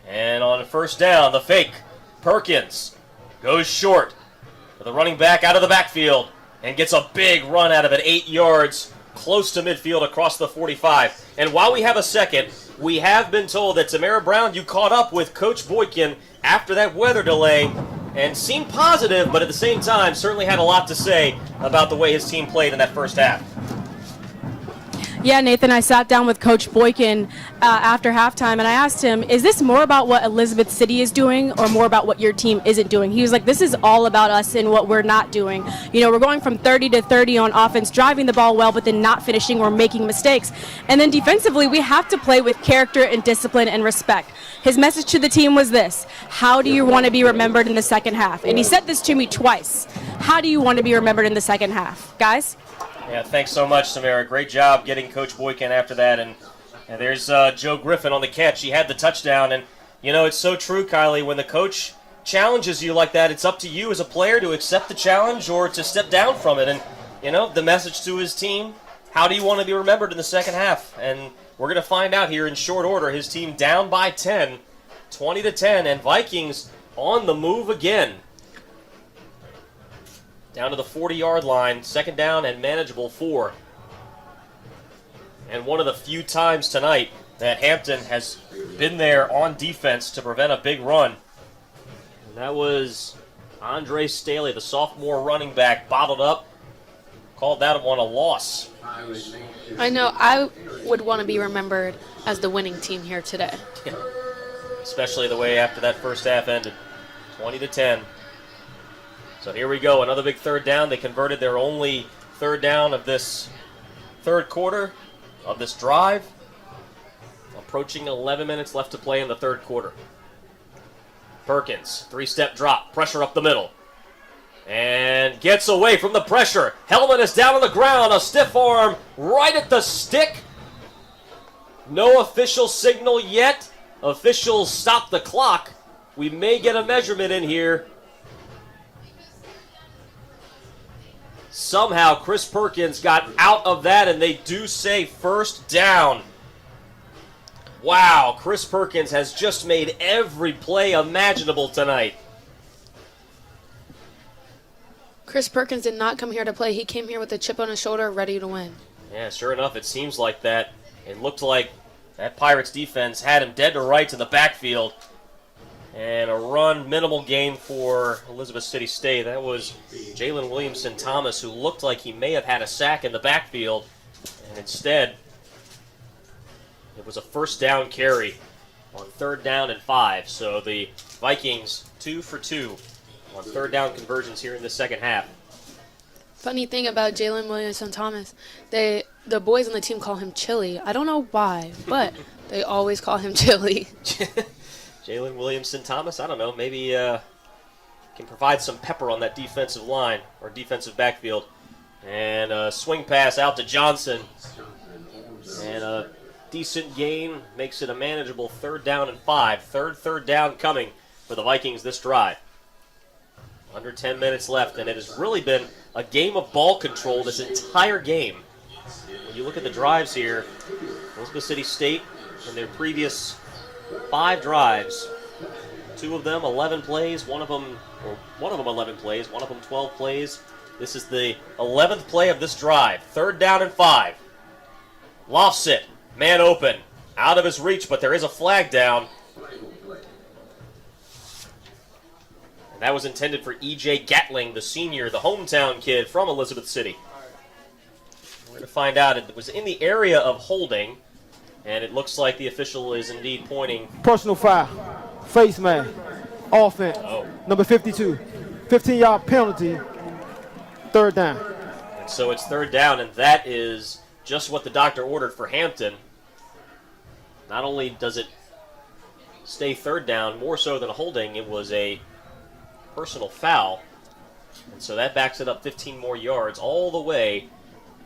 And on first down, the fake. Perkins goes short with a running back out of the backfield and gets a big run out of it, 8 yards, close to midfield across the 45. And while we have a second, we have been told that Tamara Brown, you caught up with Coach Boykin after that weather delay and seemed positive, but at the same time certainly had a lot to say about the way his team played in that first half. Yeah, Nathan, I sat down with Coach Boykin after halftime, and I asked him, is this more about what Elizabeth City is doing or more about what your team isn't doing? He was like, this is all about us and what we're not doing. You know, we're going from 30 to 30 on offense, driving the ball well, but then not finishing or making mistakes. And then defensively, we have to play with character and discipline and respect. His message to the team was this: how do you want to be remembered in the second half? And he said this to me twice. How do you want to be remembered in the second half? Guys? Yeah, thanks so much, Samara. Great job getting Coach Boykin after that. And there's Joe Griffin on the catch. He had the touchdown. And, you know, it's so true, Kylie. When the coach challenges you like that, it's up to you as a player to accept the challenge or to step down from it. And, you know, the message to his team, how do you want to be remembered in the second half? And we're going to find out here in short order. His team down by 10, 20-10, and Vikings on the move again. Down to the 40-yard line, second down and manageable 4. And one of the few times tonight that Hampton has been there on defense to prevent a big run. And that was Andre Staley, the sophomore running back, bottled up. Called that one a loss. I know. I would want to be remembered as the winning team here today. Especially the way after that first half ended. 20-10. So here we go, another big third down. They converted their only third down of this third quarter of this drive. A approaching 11 minutes left to play in the third quarter. Perkins, three-step drop, pressure up the middle. And gets away from the pressure. Hellman is down on the ground, a stiff arm right at the stick. No official signal yet. Officials stop the clock. We may get a measurement in here. Somehow Chris Perkins got out of that, and they do say first down. Wow, Chris Perkins has just made every play imaginable tonight. Chris Perkins did not come here to play. He came here with a chip on his shoulder, ready to win. Yeah, sure enough, it seems like that. It looked like that Pirates defense had him dead to rights in the backfield. And a run, minimal gain for Elizabeth City State. That was Jalen Williamson-Thomas, who looked like he may have had a sack in the backfield. And instead, it was a first down carry on 3rd down and 5. So the Vikings 2 for 2 on 3rd down conversions here in the second half. Funny thing about Jalen Williamson-Thomas, the boys on the team call him Chili. I don't know why, but they always call him Chili. Jalen Williamson-Thomas, I don't know, maybe can provide some pepper on that defensive line or defensive backfield. And a swing pass out to Johnson. And a decent gain makes it a manageable 3rd down and 5. Third down coming for the Vikings this drive. Under 10 minutes left, and it has really been a game of ball control this entire game. When you look at the drives here, Elizabeth City State in their previous 5 drives, 2 of them 11 plays, one of them 11 plays, one of them 12 plays. This is the 11th play of this drive. 3rd down and 5. Lofts it, man open, out of his reach, but there is a flag down. That was intended for E.J. Gatling, the senior, the hometown kid from Elizabeth City. We're going to find out. It was in the area of holding, and it looks like the official is indeed pointing. Personal foul, face man, offense, number 52, 15-yard penalty, 3rd down. And so it's 3rd down, and that is just what the doctor ordered for Hampton. Not only does it stay 3rd down, more so than a holding, it was a personal foul, and so that backs it up 15 more yards all the way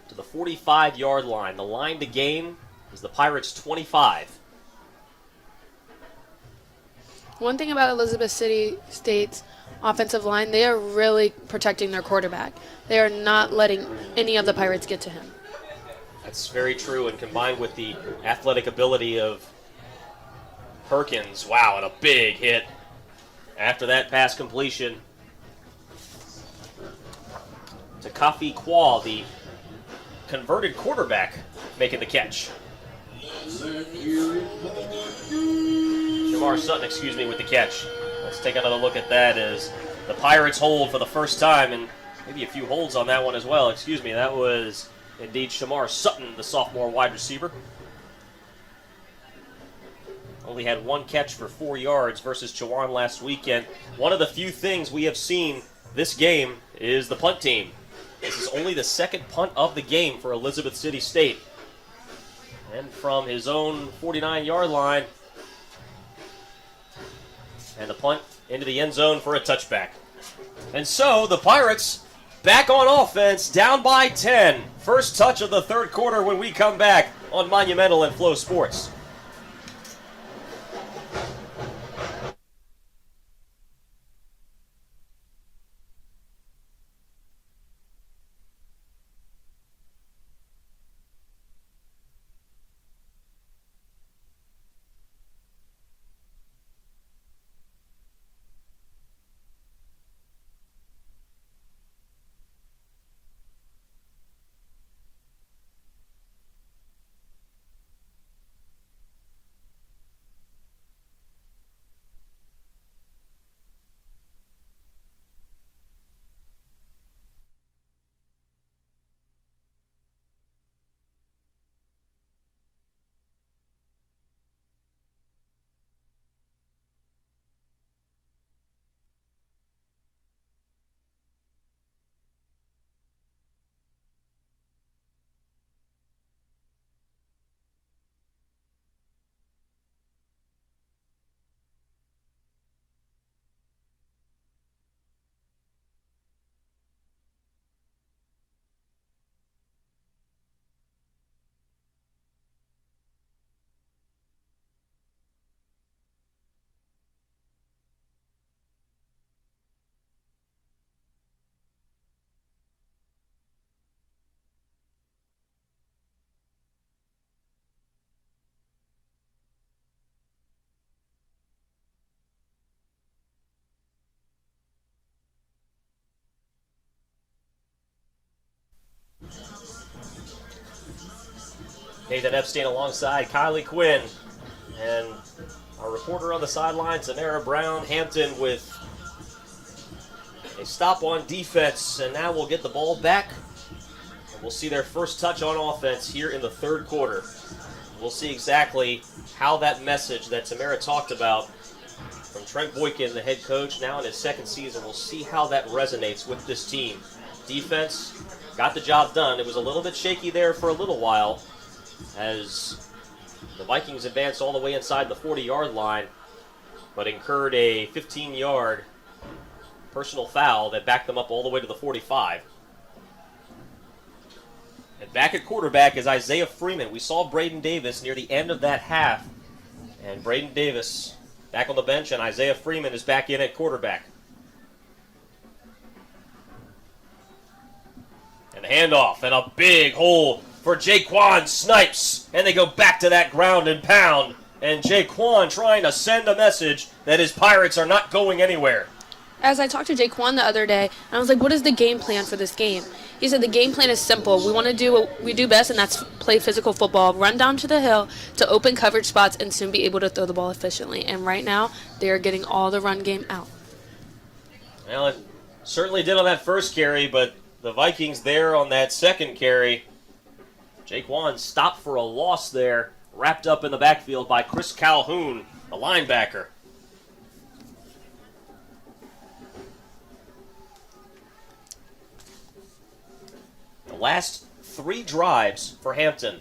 to the 45-yard line. The line to gain is the Pirates' 25. One thing about Elizabeth City State's offensive line, they are really protecting their quarterback. They are not letting any of the Pirates get to him. That's very true, and combined with the athletic ability of Perkins, wow, and a big hit after that pass completion to Kafi Kwa, the converted quarterback, making the catch. Shamar Sutton, with the catch. Let's take another look at that as the Pirates hold for the first time, and maybe a few holds on that one as well. That was indeed Shamar Sutton, the sophomore wide receiver. Only had 1 catch for 4 yards versus Chowan last weekend. One of the few things we have seen this game is the punt team. This is only the 2nd punt of the game for Elizabeth City State. And from his own 49-yard line, and the punt into the end zone for a touchback. And so the Pirates back on offense, down by 10. First touch of the 3rd quarter when we come back on Monumental and Flow Sports. Nathan Epstein alongside Kylie Quinn. And our reporter on the sideline, Samara Brown. Hampton with a stop on defense. And now we'll get the ball back. And we'll see their first touch on offense here in the third quarter. We'll see exactly how that message that Tamara talked about from Trent Boykin, the head coach, now in his second season, we'll see how that resonates with this team. Defense got the job done. It was a little bit shaky there for a little while as the Vikings advanced all the way inside the 40-yard line, but incurred a 15-yard personal foul that backed them up all the way to the 45. And back at quarterback is Isaiah Freeman. We saw Braden Davis near the end of that half. And Braden Davis back on the bench, and Isaiah Freeman is back in at quarterback. And the handoff, and a big hole for Jaquan Snipes. And they go back to that ground and pound. And Jaquan trying to send a message that his Pirates are not going anywhere. As I talked to Jaquan the other day, and I was like, what is the game plan for this game? He said the game plan is simple. We want to do what we do best, and that's play physical football, run down to the hill to open coverage spots, and soon be able to throw the ball efficiently. And right now, they are getting all the run game out. Well, it certainly did on that first carry, but the Vikings there on that second carry, Jaquan stopped for a loss there, wrapped up in the backfield by Chris Calhoun, the linebacker. The last 3 drives for Hampton,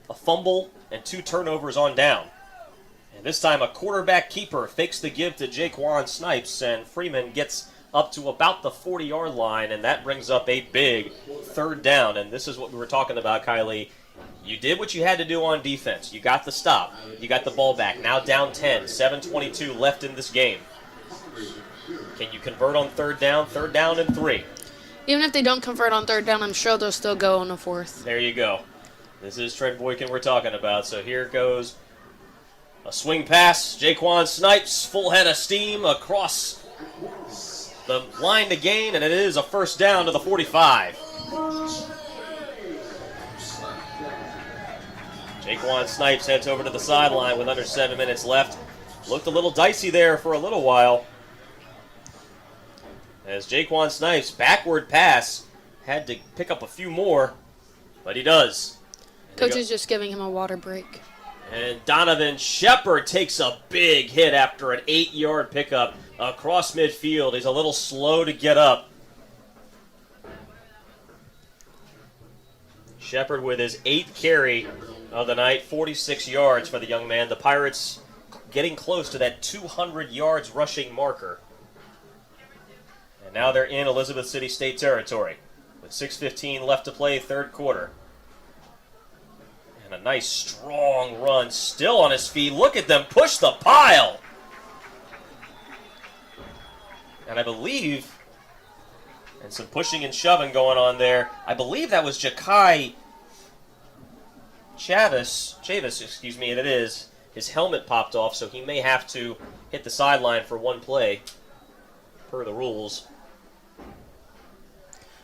a fumble and 2 turnovers on down. And this time a quarterback keeper fakes the give to Jaquan Snipes, and Freeman gets up to about the 40-yard line, and that brings up a big third down. And this is what we were talking about, Kylie. You did what you had to do on defense. You got the stop. You got the ball back. Now down 10, 7:22 left in this game. Can you convert on third down? Third down and 3. Even if they don't convert on third down, I'm sure they'll still go on the 4th. There you go. This is Trent Boykin we're talking about. So here goes a swing pass. Jaquan Snipes, full head of steam across the line to gain, and it is a first down to the 45. Jaquan Snipes heads over to the sideline with under 7 minutes left. Looked a little dicey there for a little while, as Jaquan Snipes' backward pass had to pick up a few more, but he does. Coach is just giving him a water break. And Donovan Shepard takes a big hit after an 8-yard pickup across midfield. He's a little slow to get up. Shepard with his 8th carry of the night, 46 yards for the young man. The Pirates getting close to that 200 yards rushing marker. And now they're in Elizabeth City State territory with 6:15 left to play, third quarter. And a nice strong run, still on his feet. Look at them push the pile. And I believe, and some pushing and shoving going on there, I believe that was Jakai Chavis, and it is. His helmet popped off, so he may have to hit the sideline for one play, per the rules.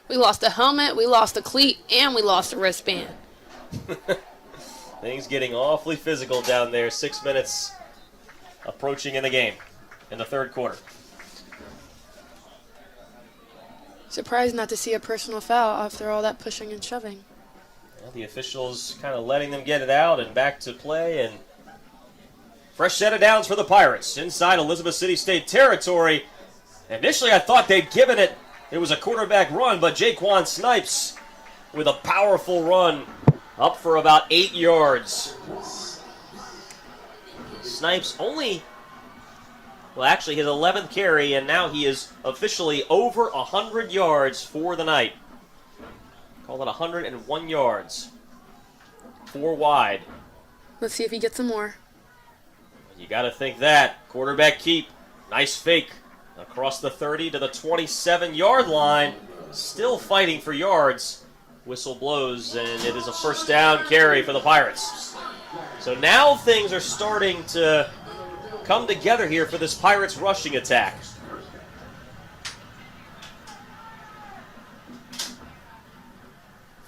We lost a helmet, we lost a cleat, and we lost a wristband. Things getting awfully physical down there. 6 minutes approaching in the game, in the third quarter. Surprised not to see a personal foul after all that pushing and shoving. Well, the officials kind of letting them get it out and back to play, and fresh set of downs for the Pirates inside Elizabeth City State territory. Initially, I thought they'd given it. It was a quarterback run, but Jaquan Snipes with a powerful run up for about 8 yards. Snipes only, well, actually his 11th carry, and now he is officially over 100 yards for the night. Call it 101 yards. 4 wide. Let's see if he gets some more. You got to think that. Quarterback keep. Nice fake. Across the 30 to the 27-yard line. Still fighting for yards. Whistle blows, and it is a first down carry for the Pirates. So now things are starting to come together here for this Pirates rushing attack.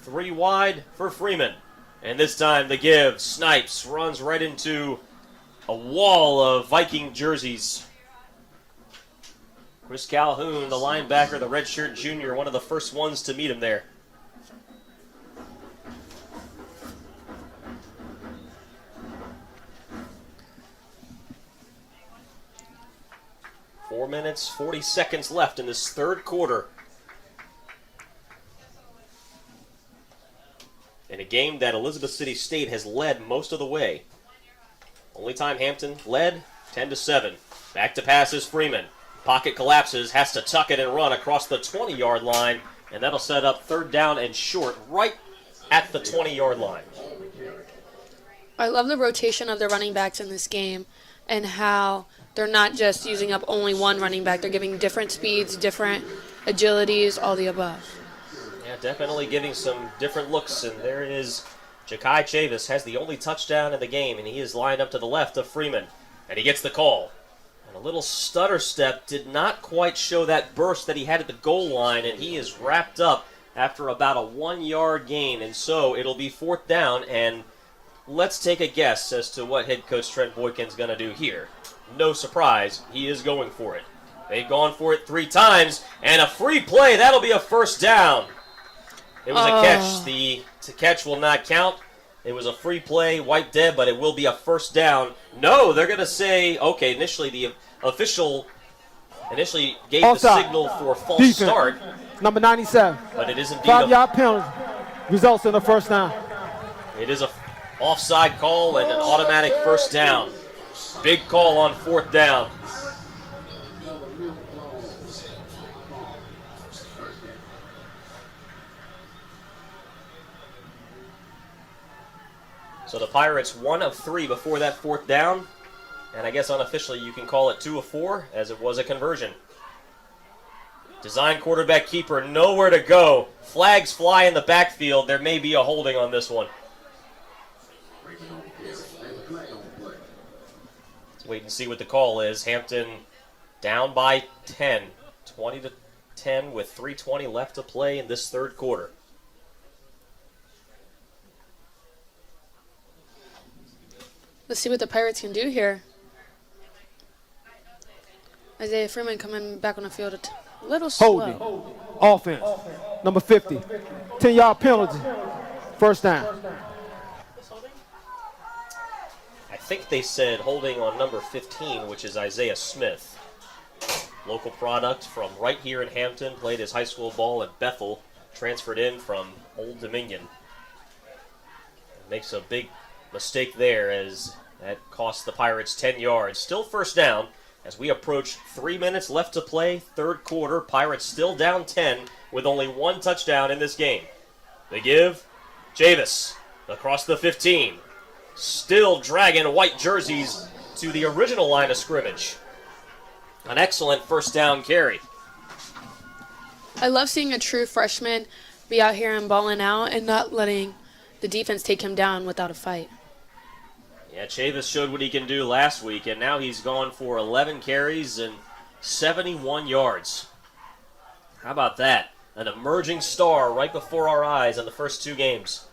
Three wide for Freeman. And this time the give. Snipes runs right into a wall of Viking jerseys. Chris Calhoun, the linebacker, the redshirt junior, one of the first ones to meet him there. Four minutes, 40 seconds left in this third quarter. In a game that Elizabeth City State has led most of the way. Only time Hampton led, 10-7. Back to pass is Freeman. Pocket collapses, has to tuck it and run across the 20-yard line, and that'll set up third down and short right at the 20-yard line. I love the rotation of the running backs in this game and how they're not just using up only one running back. They're giving different speeds, different agilities, all the above. Yeah, definitely giving some different looks, and there is Ja'Kai Chavis has the only touchdown in the game, and he is lined up to the left of Freeman, and he gets the call. And a little stutter step did not quite show that burst that he had at the goal line, and he is wrapped up after about a 1-yard gain, and so it'll be fourth down, and let's take a guess as to what head coach Trent Boykin's going to do here. No surprise, he is going for it. They've gone for it 3 times, and a free play. That'll be a first down. It was a catch. The catch will not count. It was a free play, white dead, but it will be a first down. No, they're going to say, okay, initially the official gave Offside. the signal for false Defense. start. Number 97. But it is indeed 5-yard penalty. Results in a first down. It is a offside call and an automatic first down. Big call on fourth down. So the Pirates 1 of 3 before that fourth down. And I guess unofficially you can call it 2 of 4 as it was a conversion. Design quarterback keeper, nowhere to go. Flags fly in the backfield. There may be a holding on this one. Let's wait and see what the call is. Hampton down by 10. 20-10 with 3:20 left to play in this third quarter. Let's see what the Pirates can do here. Isaiah Freeman coming back on the field a little slow. Holding. Offense. Number 50. 10-yard penalty. First down. I think they said holding on number 15, which is Isaiah Smith. Local product from right here in Hampton, played his high school ball at Bethel, transferred in from Old Dominion. Makes a big mistake there as that costs the Pirates 10 yards. Still first down as we approach 3 minutes left to play, third quarter. Pirates still down 10 with only 1 touchdown in this game. They give. Chavis across the 15. Still dragging white jerseys to the original line of scrimmage. An excellent first down carry. I love seeing a true freshman be out here and balling out and not letting the defense take him down without a fight. Yeah, Chavis showed what he can do last week, and now he's gone for 11 carries and 71 yards. How about that? An emerging star right before our eyes in the first 2 games.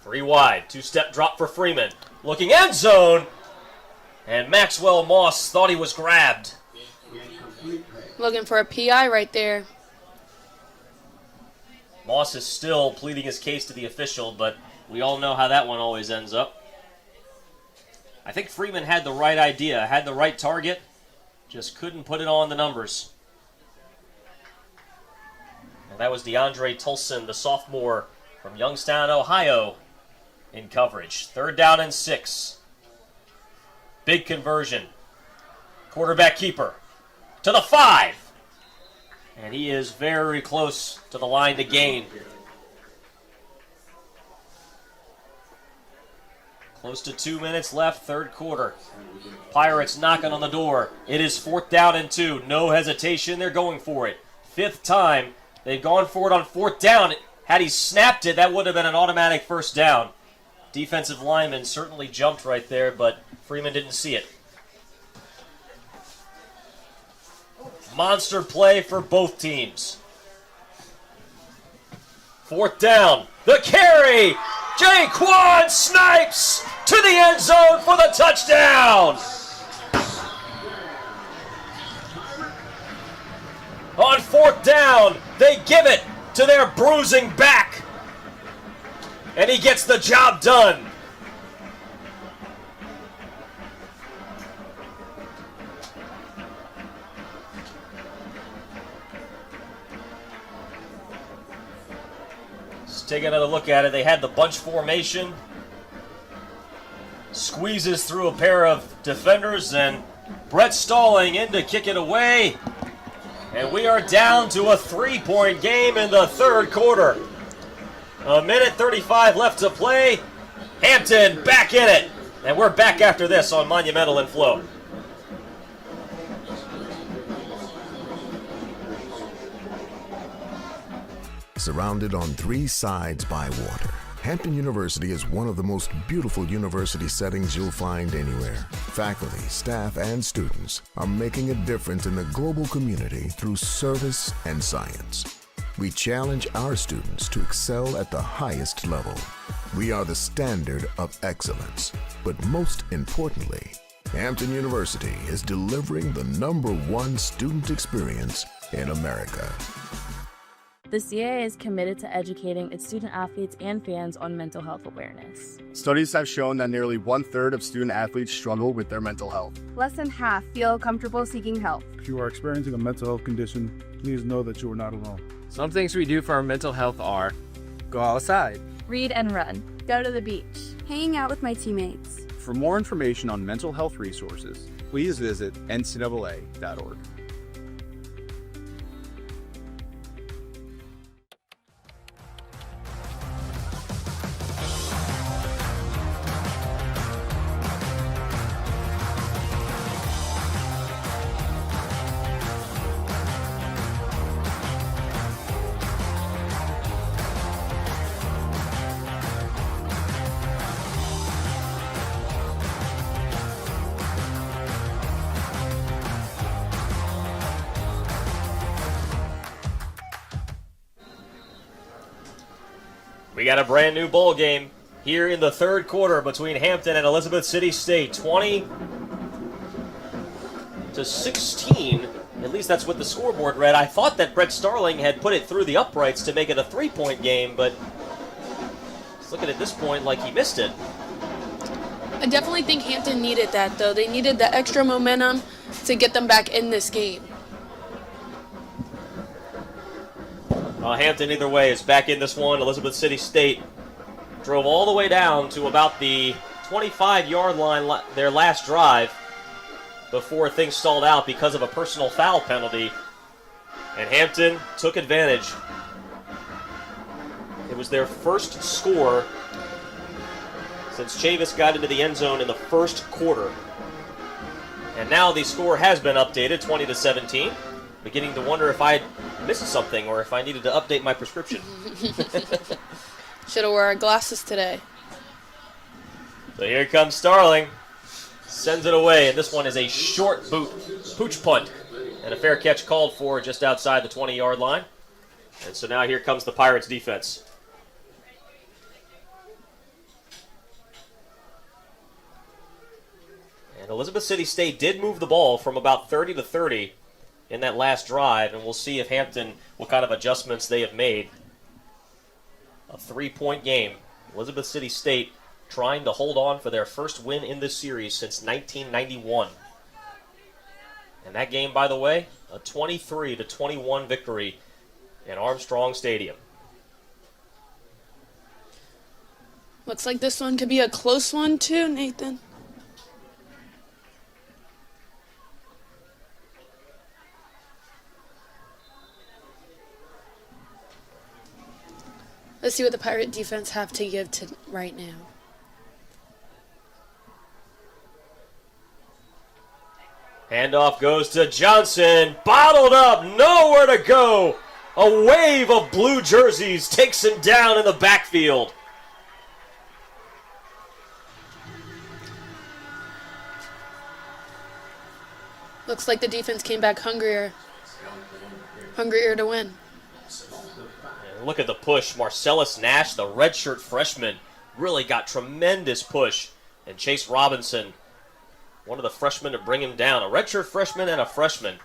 Three wide, 2-step drop for Freeman. Looking end zone, and Maxwell Moss thought he was grabbed. Looking for a PI right there. Moss is still pleading his case to the official, but we all know how that one always ends up. I think Freeman had the right idea, had the right target, just couldn't put it on the numbers. And that was DeAndre Tolson, the sophomore from Youngstown, Ohio, in coverage. Third down and 6. Big conversion. Quarterback keeper to the 5. And he is very close to the line to gain. Close to 2 minutes left, third quarter. Pirates knocking on the door. It is fourth down and 2. No hesitation, they're going for it. 5th time, they've gone for it on fourth down. Had he snapped it, that would have been an automatic first down. Defensive lineman certainly jumped right there, but Freeman didn't see it. Monster play for both teams. 4th down. The carry. Jaquan Snipes to the end zone for the touchdown. On 4th down, they give it to their bruising back. And he gets the job done. Let's take another look at it. They had the bunch formation. Squeezes through a pair of defenders, and Brett Stalling in to kick it away. And we are down to a 3-point game in the 3rd quarter. A minute 35 left to play. Hampton back in it. And we're back after this on Monumental and Flo. Surrounded on 3 sides by water, Hampton University is one of the most beautiful university settings you'll find anywhere. Faculty, staff, and students are making a difference in the global community through service and science. We challenge our students to excel at the highest level. We are the standard of excellence. But most importantly, Hampton University is delivering the #1 student experience in America. The CAA is committed to educating its student athletes and fans on mental health awareness. Studies have shown that nearly 1/3 of student athletes struggle with their mental health. Less than half feel comfortable seeking help. If you are experiencing a mental health condition, please know that you are not alone. Some things we do for our mental health are go outside, Read and run. Go to the beach. Hanging out with my teammates. For more information on mental health resources, please visit ncaa.org. We got a brand new bowl game here in the 3rd quarter between Hampton and Elizabeth City State. 20-16. At least that's what the scoreboard read. I thought that Brett Starling had put it through the uprights to make it a 3-point game, but it's looking at this point like he missed it. I definitely think Hampton needed that, though. They needed the extra momentum to get them back in this game. Hampton, either way, is back in this one. Elizabeth City State drove all the way down to about the 25-yard line their last drive before things stalled out because of a personal foul penalty. And Hampton took advantage. It was their first score since Chavis got into the end zone in the 1st quarter. And now the score has been updated, 20-17. Beginning to wonder if I missed something or if I needed to update my prescription. Should have wore our glasses today. So here comes Starling. Sends it away, and this one is a short pooch punt. And a fair catch called for just outside the 20-yard line. And so now here comes the Pirates defense. And Elizabeth City State did move the ball from about 30 to 30 in that last drive, and we'll see if Hampton, what kind of adjustments they have made. A 3-point game. Elizabeth City State trying to hold on for their first win in this series since 1991. And that game, by the way, a 23-21 victory in Armstrong Stadium. Looks like this one could be a close one too, Nathan. Let's see what the Pirate defense have to give to right now. Handoff goes to Johnson. Bottled up, nowhere to go. A wave of blue jerseys takes him down in the backfield. Looks like the defense came back hungrier to win. And look at the push. Marcellus Nash, the redshirt freshman, really got tremendous push. And Chase Robinson, one of the freshmen to bring him down. A redshirt freshman and a freshman.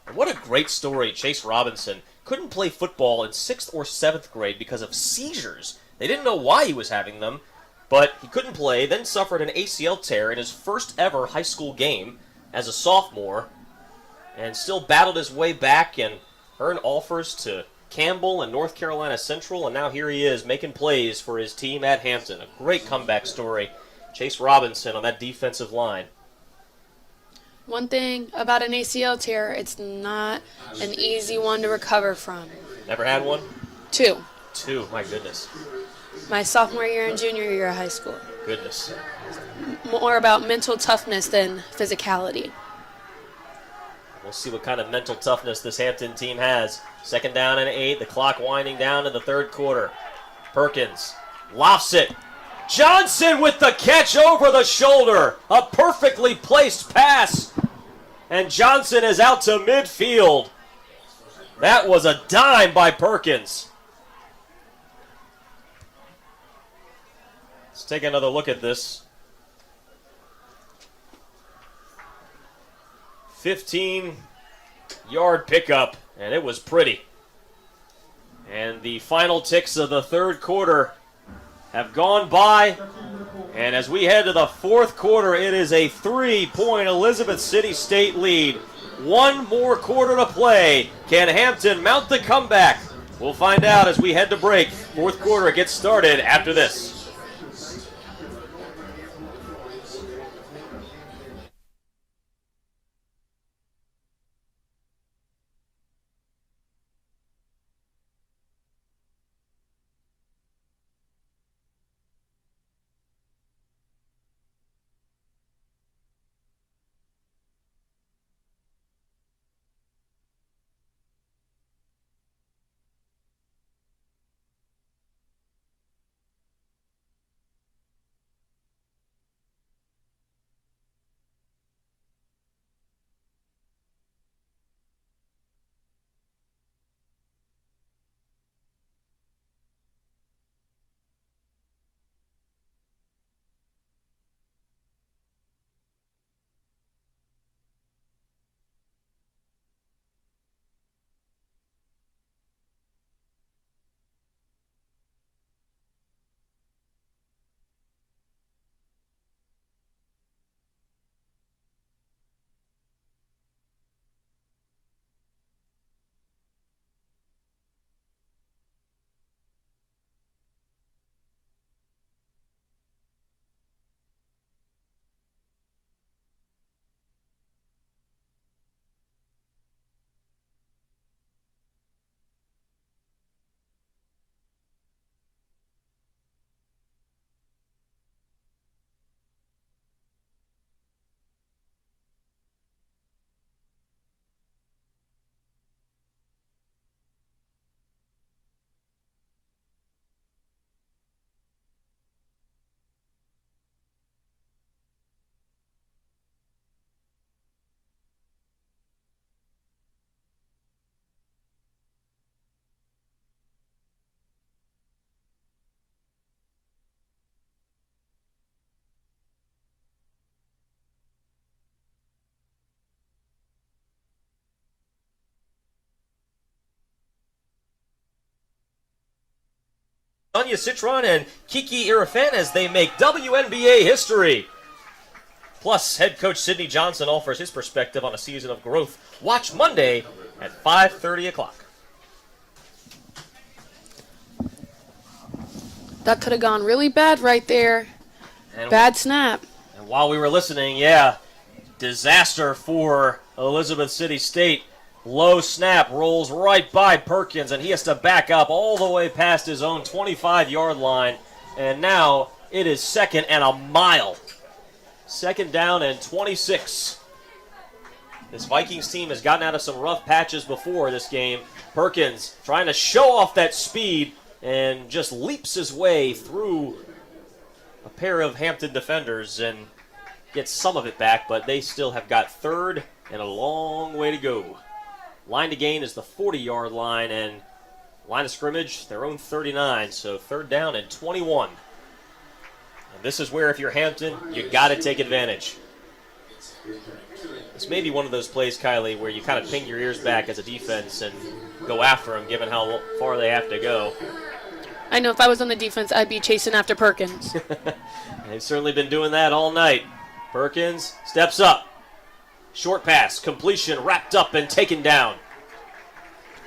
And what a great story, Chase Robinson. Couldn't play football in 6th or 7th grade because of seizures. They didn't know why he was having them, but he couldn't play, then suffered an ACL tear in his first ever high school game as a sophomore, and still battled his way back and earned offers to Campbell and North Carolina Central, and now here he is making plays for his team at Hampton. A great comeback story. Chase Robinson on that defensive line. One thing about an ACL tear, it's not an easy one to recover from. Never had one? 2. 2, my goodness. My sophomore year and junior year of high school. Goodness. More about mental toughness than physicality. We'll see what kind of mental toughness this Hampton team has. 2nd down and 8, the clock winding down in the 3rd quarter. Perkins lofts it. Johnson with the catch over the shoulder. A perfectly placed pass. And Johnson is out to midfield. That was a dime by Perkins. Let's take another look at this. 15-yard pickup, and it was pretty. And the final ticks of the 3rd quarter have gone by. And as we head to the 4th quarter, it is a 3-point Elizabeth City State lead. One more quarter to play. Can Hampton mount the comeback? We'll find out as we head to break. 4th quarter gets started after this. Anya Citron and Kiki Irafan as they make WNBA history. Plus, head coach Sidney Johnson offers his perspective on a season of growth. Watch Monday at 5:30 o'clock. That could have gone really bad right there. And bad snap. And while we were listening, disaster for Elizabeth City State. Low snap rolls right by Perkins, and he has to back up all the way past his own 25-yard line. And now it is 2nd and a mile. 2nd down and 26. This Vikings team has gotten out of some rough patches before this game. Perkins trying to show off that speed and just leaps his way through a pair of Hampton defenders and gets some of it back, but they still have got 3rd and a long way to go. Line to gain is the 40-yard line, and line of scrimmage, their own 39, so third down and 21. And this is where, if you're Hampton, you got to take advantage. This may be one of those plays, Kylie, where you kind of ping your ears back as a defense and go after them, given how far they have to go. I know if I was on the defense, I'd be chasing after Perkins. They've certainly been doing that all night. Perkins steps up. Short pass, completion, wrapped up and taken down.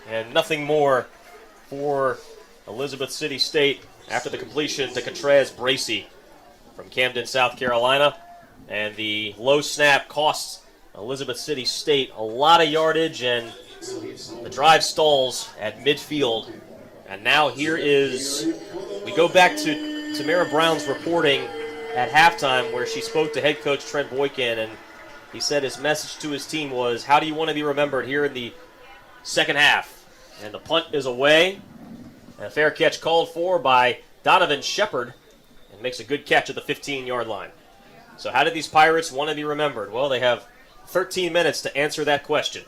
And nothing more for Elizabeth City State after the completion to Contrez Bracey from Camden, South Carolina. And the low snap costs Elizabeth City State a lot of yardage, and the drive stalls at midfield. And now here is, we go back to Tamara Brown's reporting at halftime where she spoke to head coach Trent Boykin, and he said his message to his team was, how do you want to be remembered here in the second half? And the punt is away, and a fair catch called for by Donovan Shepard, and makes a good catch at the 15-yard line. So how did these Pirates want to be remembered? Well, they have 13 minutes to answer that question.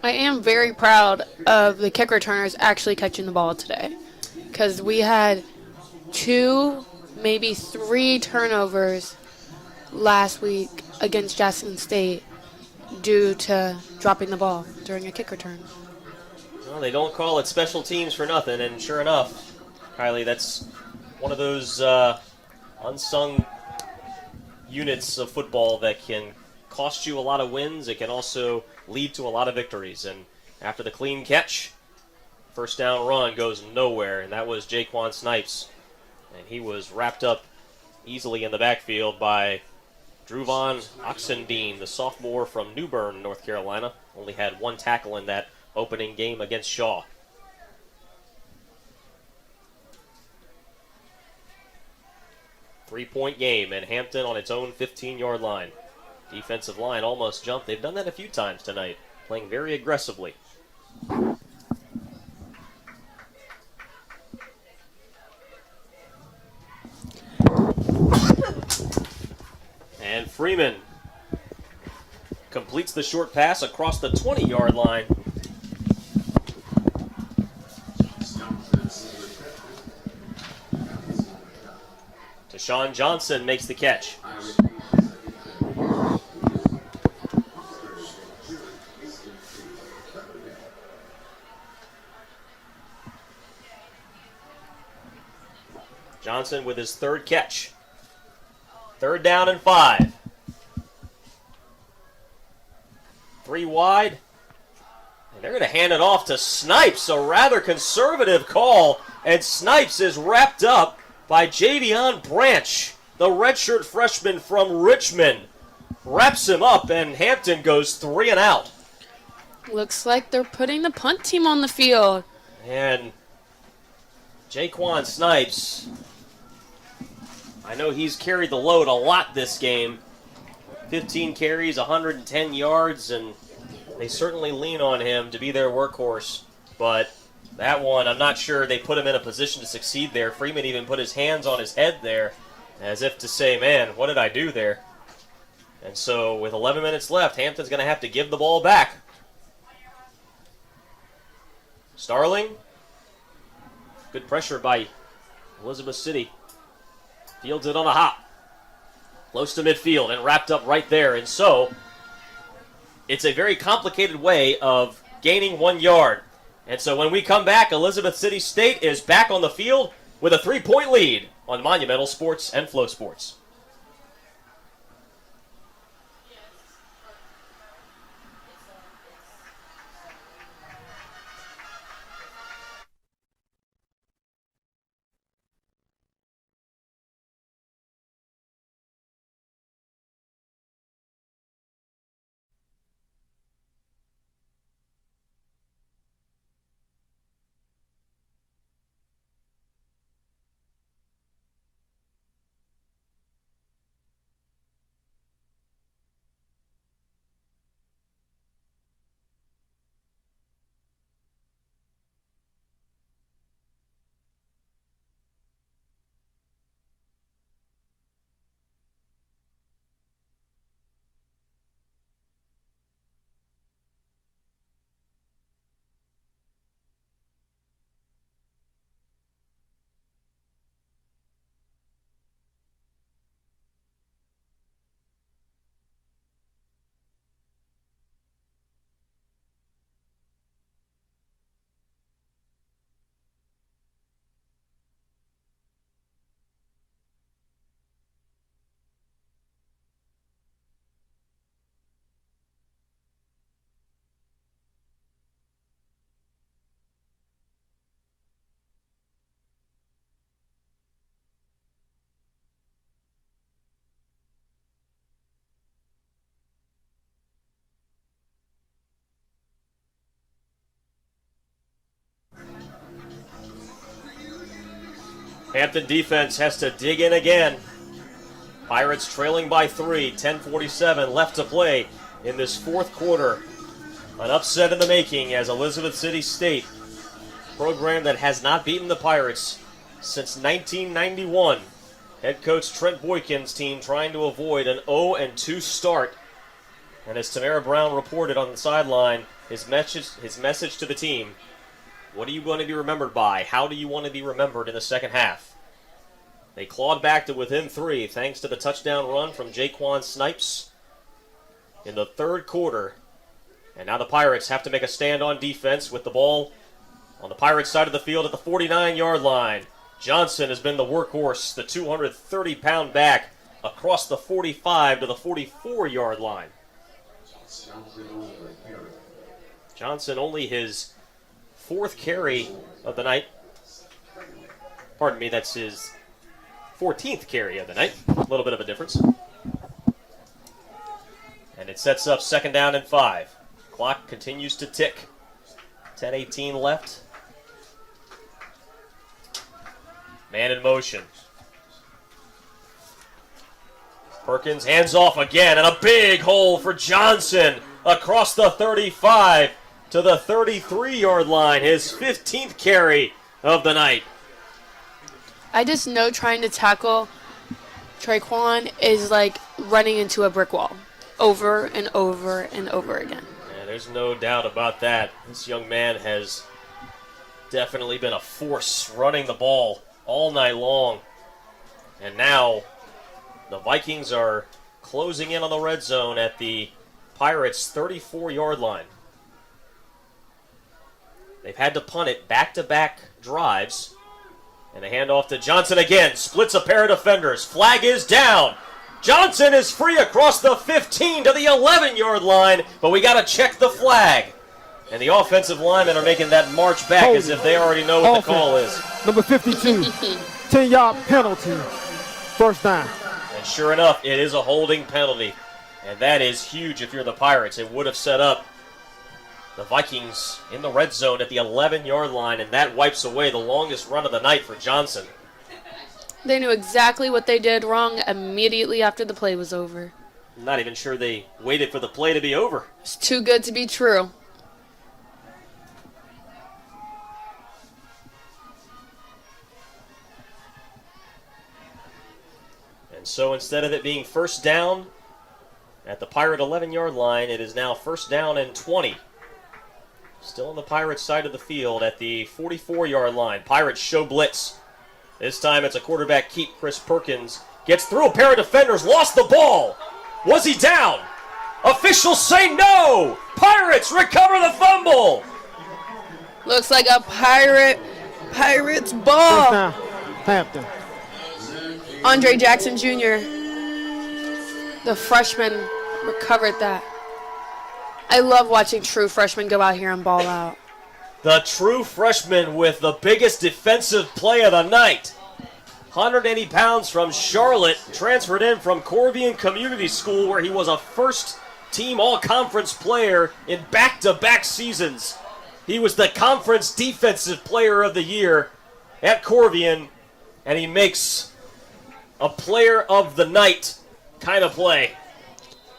I am very proud of the kick returners actually catching the ball today, because we had 2, maybe 3 turnovers last week against Jackson State due to dropping the ball during a kick return. Well, they don't call it special teams for nothing, and sure enough, Kylie, that's one of those unsung units of football that can cost you a lot of wins. It can also lead to a lot of victories. And after the clean catch, first down run goes nowhere, and that was Jaquan Snipes. And he was wrapped up easily in the backfield by Druvon Oxendine, the sophomore from New Bern, North Carolina. Only had 1 tackle in that opening game against Shaw. Three-point game, and Hampton on its own 15-yard line. Defensive line almost jumped. They've done that a few times tonight, playing very aggressively. And Freeman completes the short pass across the 20-yard line. Deshaun Johnson makes the catch. Johnson with his 3rd catch. 3rd down and 5. 3 wide. And they're going to hand it off to Snipes, a rather conservative call. And Snipes is wrapped up by Javion Branch, the redshirt freshman from Richmond. Wraps him up, and Hampton goes 3 and out. Looks like they're putting the punt team on the field. And Jaquan Snipes, I know he's carried the load a lot this game. 15 carries, 110 yards, and they certainly lean on him to be their workhorse. But that one, I'm not sure they put him in a position to succeed there. Freeman even put his hands on his head there, as if to say, man, what did I do there? And so with 11 minutes left, Hampton's going to have to give the ball back. Starling. Good pressure by Elizabeth City. Fields it on a hop. Close to midfield and wrapped up right there. And so it's a very complicated way of gaining 1 yard. And so when we come back, Elizabeth City State is back on the field with a 3-point lead on Monumental Sports and Flow Sports. Hampton defense has to dig in again. Pirates trailing by 3, 10:47 left to play in this fourth quarter. An upset in the making as Elizabeth City State, program that has not beaten the Pirates since 1991. Head coach Trent Boykin's team trying to avoid an 0-2 start. And as Tamara Brown reported on the sideline, his message to the team: what are you going to be remembered by? How do you want to be remembered in the second half? They clawed back to within 3 thanks to the touchdown run from Jaquan Snipes in the third quarter. And now the Pirates have to make a stand on defense with the ball on the Pirates side of the field at the 49-yard line. Johnson has been the workhorse, the 230-pound back, across the 45 to the 44-yard line. Johnson only his 4th carry of the night. Pardon me, that's his 14th carry of the night. A little bit of a difference. And it sets up 2nd down and 5. Clock continues to tick. 10:18 left. Man in motion. Perkins hands off again, and a big hole for Johnson across the 35 to the 33-yard line. His 15th carry of the night. I just know trying to tackle Traquan is like running into a brick wall over and over and over again. Yeah, there's no doubt about that. This young man has definitely been a force running the ball all night long. And now the Vikings are closing in on the red zone at the Pirates' 34-yard line. They've had to punt it back-to-back drives. And they hand off to Johnson again. Splits a pair of defenders. Flag is down. Johnson is free across the 15 to the 11-yard line, but we got to check the flag. And the offensive linemen are making that march back as if they already know what the call is. Number 52, 10-yard penalty, first down. And sure enough, it is a holding penalty. And that is huge if you're the Pirates. It would have set up the Vikings in the red zone at the 11-yard line, and that wipes away the longest run of the night for Johnson. They knew exactly what they did wrong immediately after the play was over. I'm not even sure they waited for the play to be over. It's too good to be true. And so instead of it being first down at the Pirate 11-yard line, it is now first down and 20. Still on the Pirates side of the field at the 44-yard line. Pirates show blitz. This time it's a quarterback keep. Chris Perkins gets through a pair of defenders, lost the ball. Was he down? Officials say no. Pirates recover the fumble. Looks like a Pirates ball. First down, Hampton. Andre Jackson Jr., the freshman, recovered that. I love watching true freshmen go out here and ball out. The true freshman with the biggest defensive play of the night. 180 pounds from Charlotte, transferred in from Corbion Community School, where he was a first-team all-conference player in back-to-back seasons. He was the conference defensive player of the year at Corbion, and he makes a player of the night kind of play.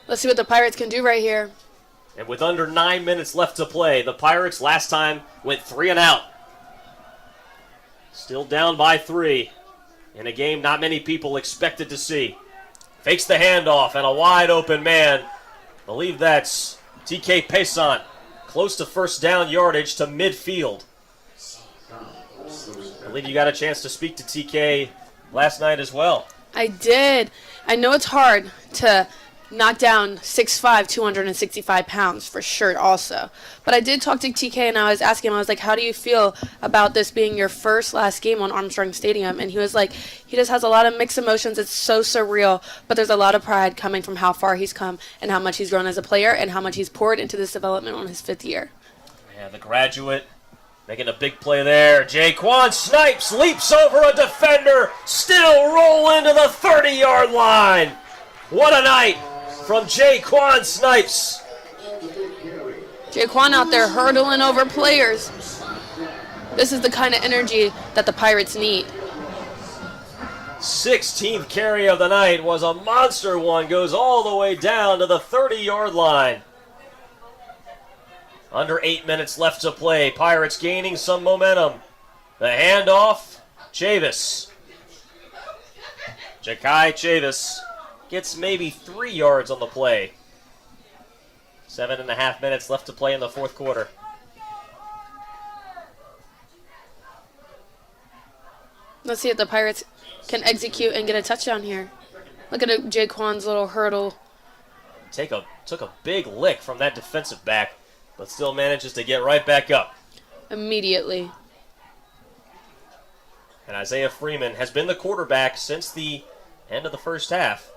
Let's see what the Pirates can do right here. And with under 9 minutes left to play, the Pirates last time went 3 and out. Still down by 3 in a game not many people expected to see. Fakes the handoff and a wide open man. I believe that's TK Pesant. Close to first down yardage to midfield. I believe you got a chance to speak to TK last night as well. I did. I know it's hard to knock down 6'5", 265 pounds for sure also. But I did talk to TK and I was asking him, I was like, how do you feel about this being your last game on Armstrong Stadium? And he was like, he just has a lot of mixed emotions. It's so surreal, but there's a lot of pride coming from how far he's come and how much he's grown as a player and how much he's poured into this development on his 5th year. Yeah, the graduate making a big play there. Jaquan Snipes leaps over a defender, still roll into the 30-yard line. What a night from Jaquan Snipes. Jaquan out there hurdling over players. This is the kind of energy that the Pirates need. 16th carry of the night was a monster one. Goes all the way down to the 30-yard line. Under 8 minutes left to play. Pirates gaining some momentum. The handoff, Chavis. Ja'Kai Chavis gets maybe 3 yards on the play. 7.5 minutes left to play in the fourth quarter. Let's see if the Pirates can execute and get a touchdown here. Look at Jaquan's little hurdle. Took a big lick from that defensive back, but still manages to get right back up. Immediately. And Isaiah Freeman has been the quarterback since the end of the first half.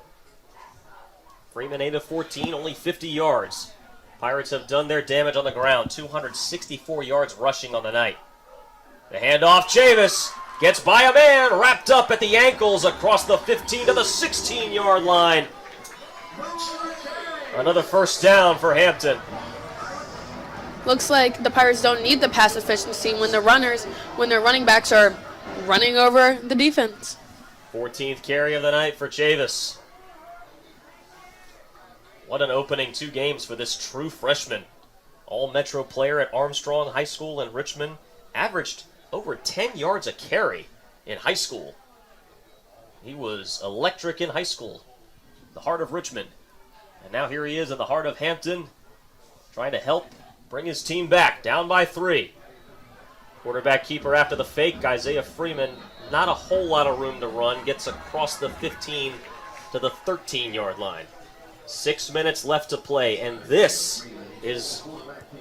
Freeman 8 of 14, only 50 yards. Pirates have done their damage on the ground, 264 yards rushing on the night. The handoff, Chavis gets by a man, wrapped up at the ankles across the 15 to the 16-yard line. Another first down for Hampton. Looks like the Pirates don't need the pass efficiency when their running backs are running over the defense. 14th carry of the night for Chavis. What an opening 2 games for this true freshman. All-Metro player at Armstrong High School in Richmond. Averaged over 10 yards a carry in high school. He was electric in high school. The heart of Richmond. And now here he is in the heart of Hampton, trying to help bring his team back, down by 3. Quarterback keeper after the fake, Isaiah Freeman. Not a whole lot of room to run. Gets across the 15 to the 13-yard line. 6 minutes left to play, and this is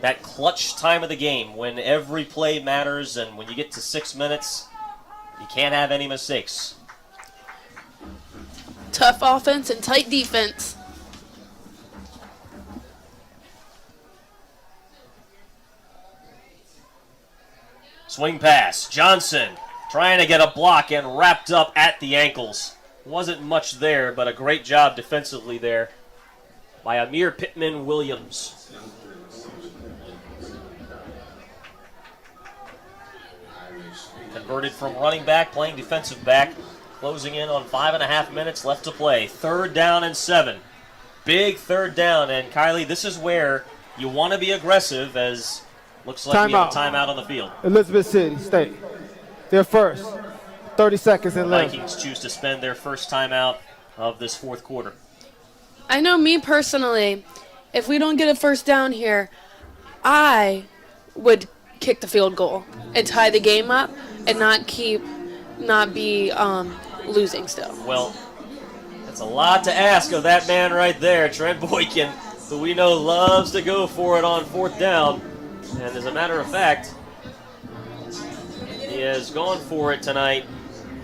that clutch time of the game when every play matters, and when you get to 6 minutes, you can't have any mistakes. Tough offense and tight defense. Swing pass, Johnson trying to get a block and wrapped up at the ankles. Wasn't much there, but a great job defensively there by Amir Pittman-Williams. Converted from running back, playing defensive back. Closing in on 5.5 minutes left to play. 3rd down and 7. Big 3rd down, and Kylie, this is where you want to be aggressive, as looks like we have a timeout on the field. Elizabeth City State. Their first. 30 seconds and left. Vikings choose to spend their first timeout of this fourth quarter. I know me personally, if we don't get a first down here, I would kick the field goal and tie the game up and not be losing still. Well, that's a lot to ask of that man right there, Trent Boykin, who we know loves to go for it on 4th down. And as a matter of fact, he has gone for it tonight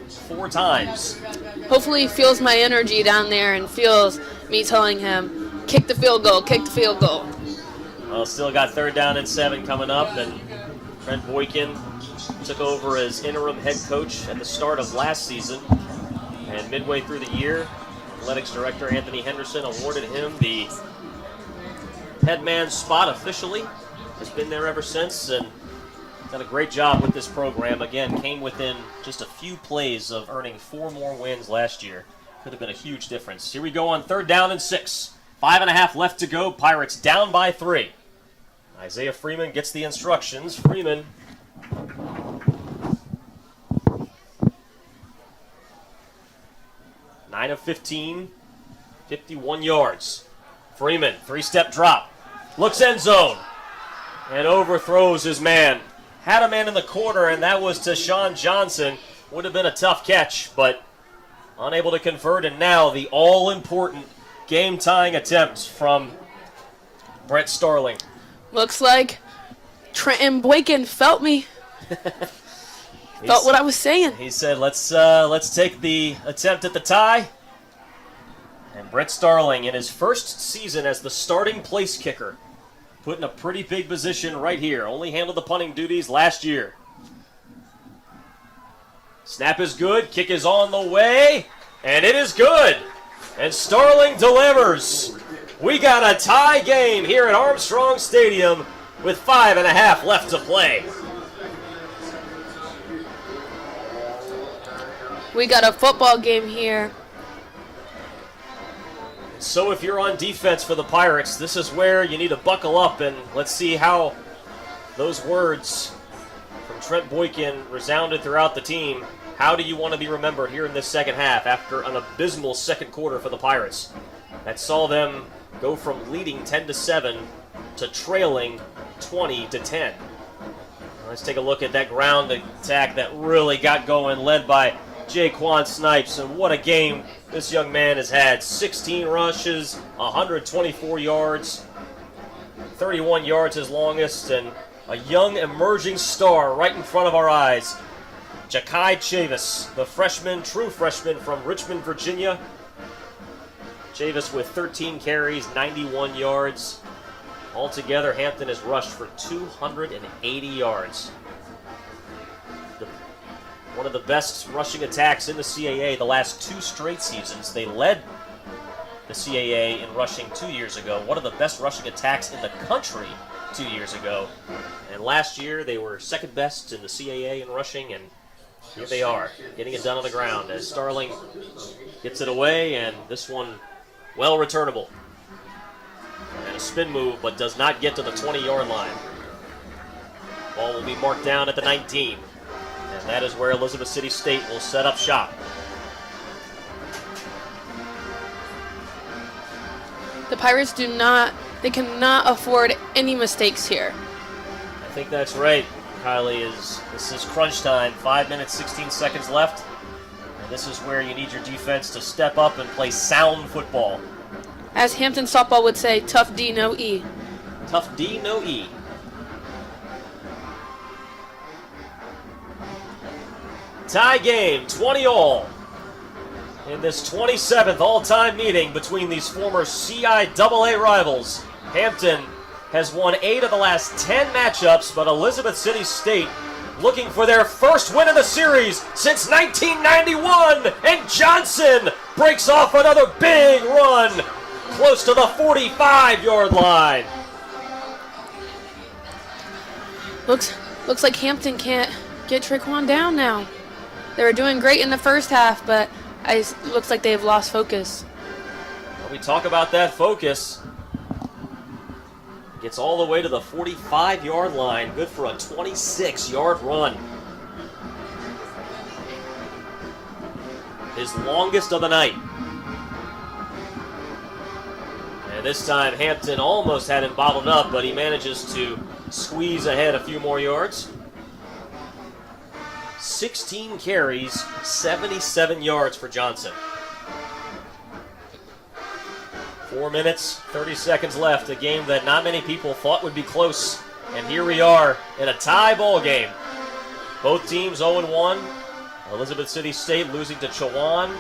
4 times. Hopefully he feels my energy down there and feels me telling him, kick the field goal, kick the field goal. Well, still got 3rd down and 7 coming up, and Trent Boykin took over as interim head coach at the start of last season. And midway through the year, athletics director Anthony Henderson awarded him the head man spot officially. Has been there ever since, and done a great job with this program. Again, came within just a few plays of earning 4 more wins last year. Could have been a huge difference. Here we go on 3rd down and 6. 5.5 left to go. Pirates down by 3. Isaiah Freeman gets the instructions. Freeman. Nine of 15. 51 yards. Freeman, 3-step drop. Looks end zone. And overthrows his man. Had a man in the corner, and that was Tashawn Johnson. Would have been a tough catch, but unable to convert. And now the all-important game-tying attempt from Brett Starling. Looks like Trenton Boykin felt me. Felt what I was saying. He said, let's take the attempt at the tie. And Brett Starling, in his first season as the starting place kicker, put in a pretty big position right here. Only handled the punting duties last year. Snap is good. Kick is on the way. And it is good. And Starling delivers. We got a tie game here at Armstrong Stadium with 5.5 left to play. We got a football game here. So if you're on defense for the Pirates, this is where you need to buckle up, and let's see how those words from Trent Boykin resounded throughout the team. How do you want to be remembered here in this second half after an abysmal second quarter for the Pirates that saw them go from leading 10-7 to trailing 20-10? Let's take a look at that ground attack that really got going, led by Jaquan Snipes, and what a game this young man has had. 16 rushes, 124 yards, 31 yards his longest, and a young emerging star right in front of our eyes. Ja'Kai Chavis, the freshman, true freshman from Richmond, Virginia. Chavis with 13 carries, 91 yards. Altogether, Hampton has rushed for 280 yards. One of the best rushing attacks in the CAA the last 2 straight seasons. They led the CAA in rushing 2 years ago. One of the best rushing attacks in the country 2 years ago. And last year, they were second best in the CAA in rushing, and here they are, getting it done on the ground as Starling gets it away, and this one well returnable. And a spin move, but does not get to the 20-yard line. Ball will be marked down at the 19. And that is where Elizabeth City State will set up shop. The Pirates cannot afford any mistakes here. I think that's right, Kylie. This is crunch time. 5 minutes, 16 seconds left. And this is where you need your defense to step up and play sound football. As Hampton softball would say, tough D, no E. Tough D, no E. Tie game, 20-all. In this 27th all-time meeting between these former CIAA rivals, Hampton has won 8 of the last 10 matchups, but Elizabeth City State looking for their first win of the series since 1991, and Johnson breaks off another big run close to the 45-yard line. Looks like Hampton can't get Traquan down now. They were doing great in the first half, but it looks like they've lost focus. Well, we talk about that focus. Gets all the way to the 45-yard line. Good for a 26-yard run. His longest of the night. And this time Hampton almost had him bottled up, but he manages to squeeze ahead a few more yards. 16 carries, 77 yards for Johnson. 4 minutes, 30 seconds left. A game that not many people thought would be close. And here we are in a tie ball game. Both teams 0-1. Elizabeth City State losing to Chowan.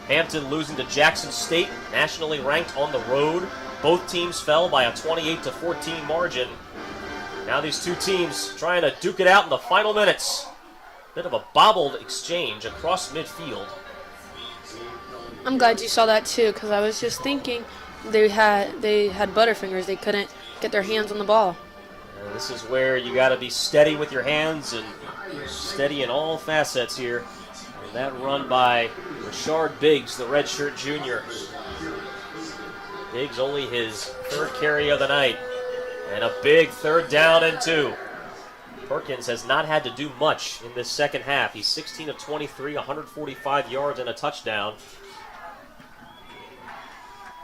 Hampton losing to Jackson State, nationally ranked on the road. Both teams fell by a 28-14 margin. Now these two teams trying to duke it out in the final minutes. Bit of a bobbled exchange across midfield. I'm glad you saw that too, because I was just thinking they had butterfingers. They couldn't get their hands on the ball. And this is where you got to be steady with your hands and steady in all facets here. And that run by Rashard Biggs, the redshirt junior. Biggs only his 3rd carry of the night. And a big 3rd down and 2. Perkins has not had to do much in this second half. He's 16 of 23, 145 yards and a touchdown.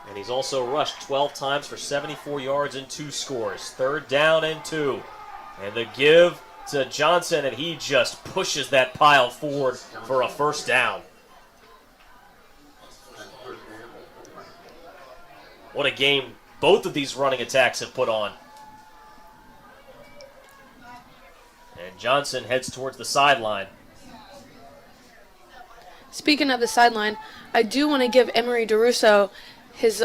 And he's also rushed 12 times for 74 yards and 2 scores. 3rd down and 2. And the give to Johnson, and he just pushes that pile forward for a 1st down. What a game both of these running attacks have put on. And Johnson heads towards the sideline. Speaking of the sideline, I do want to give Emery DeRusso his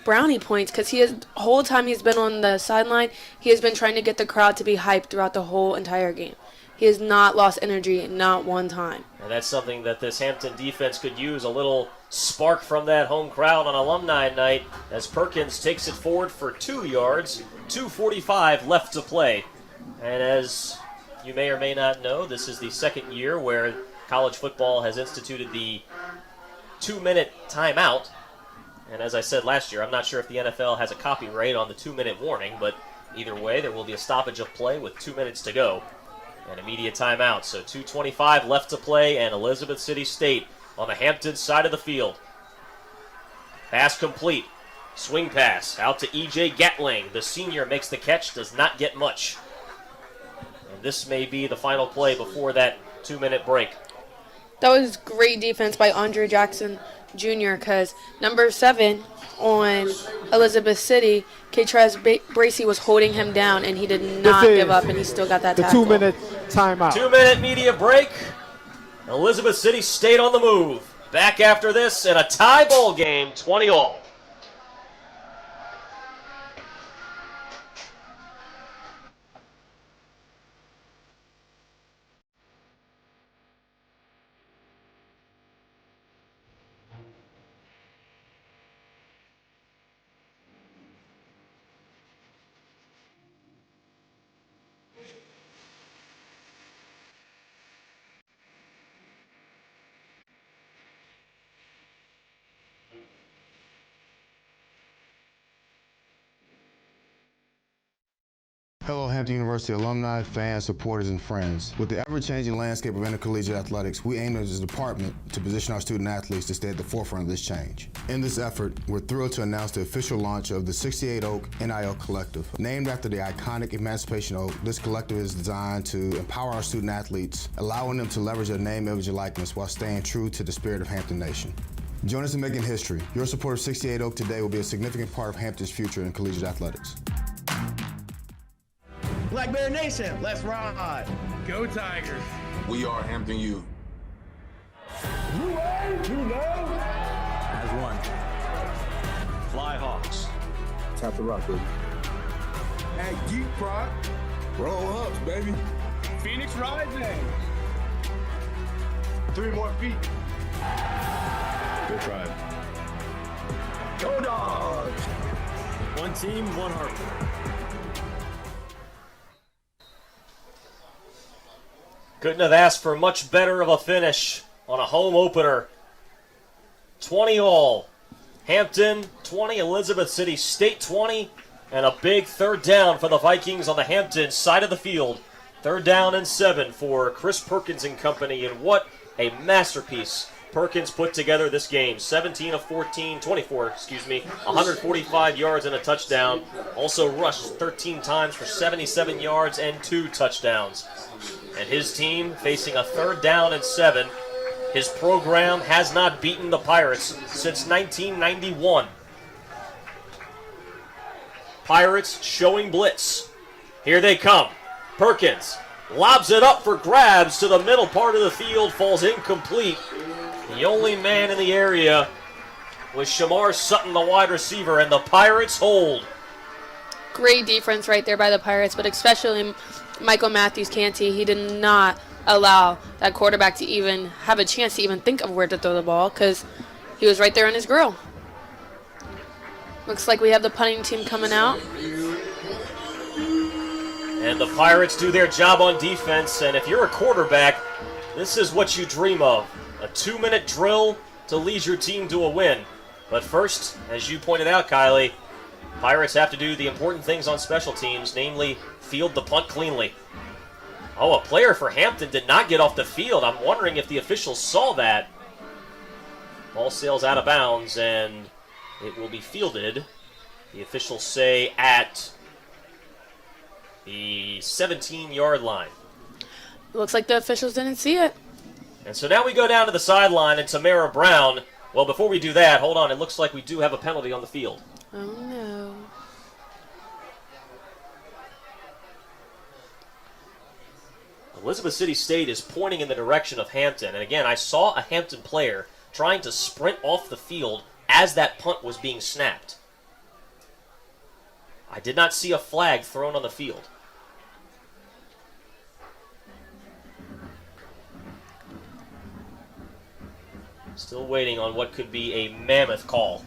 brownie points, because the whole time he's been on the sideline, he has been trying to get the crowd to be hyped throughout the whole entire game. He has not lost energy, not one time. And that's something that this Hampton defense could use, a little spark from that home crowd on alumni night, as Perkins takes it forward for 2 yards, 2:45 left to play. And as you may or may not know, this is the second year where college football has instituted the 2-minute timeout. And as I said last year, I'm not sure if the NFL has a copyright on the 2-minute warning, but either way, there will be a stoppage of play with 2 minutes to go. An immediate timeout. So 2:25 left to play, and Elizabeth City State on the Hampton side of the field. Pass complete. Swing pass out to E.J. Gatling. The senior makes the catch, does not get much. And this may be the final play before that 2-minute break. That was great defense by Andre Jackson Jr. because number 7 on Elizabeth City, K-Trez Bracey, was holding him down, and he did not give up, and he still got that tackle. The 2-minute timeout. 2-minute media break. Elizabeth City State on the move. Back after this in a tie ball game, 20-all. Hello, Hampton University alumni, fans, supporters, and friends. With the ever-changing landscape of intercollegiate athletics, we aim as a department to position our student athletes to stay at the forefront of this change. In this effort, we're thrilled to announce the official launch of the 68 Oak NIL Collective. Named after the iconic Emancipation Oak, this collective is designed to empower our student athletes, allowing them to leverage their name, image, and likeness while staying true to the spirit of Hampton Nation. Join us in making history. Your support of 68 Oak today will be a significant part of Hampton's future in collegiate athletics. Black Bear Nation, let's ride. Go Tigers. We are Hampton U. You know. As one. Fly Hawks. Tap the rock, baby. At Geek Prod. Roll Hawks, baby. Phoenix Rising. 3 more feet. Go Tribe. Go Dogs. One team, one heart. Couldn't have asked for much better of a finish on a home opener. 20-all. Hampton 20, Elizabeth City State 20, and a big third down for the Vikings on the Hampton side of the field. 3rd down and 7 for Chris Perkins and company, and what a masterpiece Perkins put together this game. 24, 145 yards and a touchdown. Also rushed 13 times for 77 yards and 2 touchdowns. And his team facing a 3rd down and 7. His program has not beaten the Pirates since 1991. Pirates showing blitz. Here they come. Perkins lobs it up for grabs to the middle part of the field. Falls incomplete. The only man in the area was Shamar Sutton, the wide receiver, and the Pirates hold. Great defense right there by the Pirates, but especially Michael Matthews-Canty. He did not allow that quarterback to even have a chance to even think of where to throw the ball because he was right there in his grill. Looks like we have the punting team coming out. And the Pirates do their job on defense, and if you're a quarterback, this is what you dream of. A 2-minute drill to lead your team to a win. But first, as you pointed out, Kylie, Pirates have to do the important things on special teams, namely field the punt cleanly. Oh, a player for Hampton did not get off the field. I'm wondering if the officials saw that. Ball sails out of bounds, and it will be fielded. The officials say at the 17-yard line. Looks like the officials didn't see it. And so now we go down to the sideline, and Tamara Brown. Well, before we do that, hold on. It looks like we do have a penalty on the field. Oh, no. Elizabeth City State is pointing in the direction of Hampton. And again, I saw a Hampton player trying to sprint off the field as that punt was being snapped. I did not see a flag thrown on the field. Still waiting on what could be a mammoth call.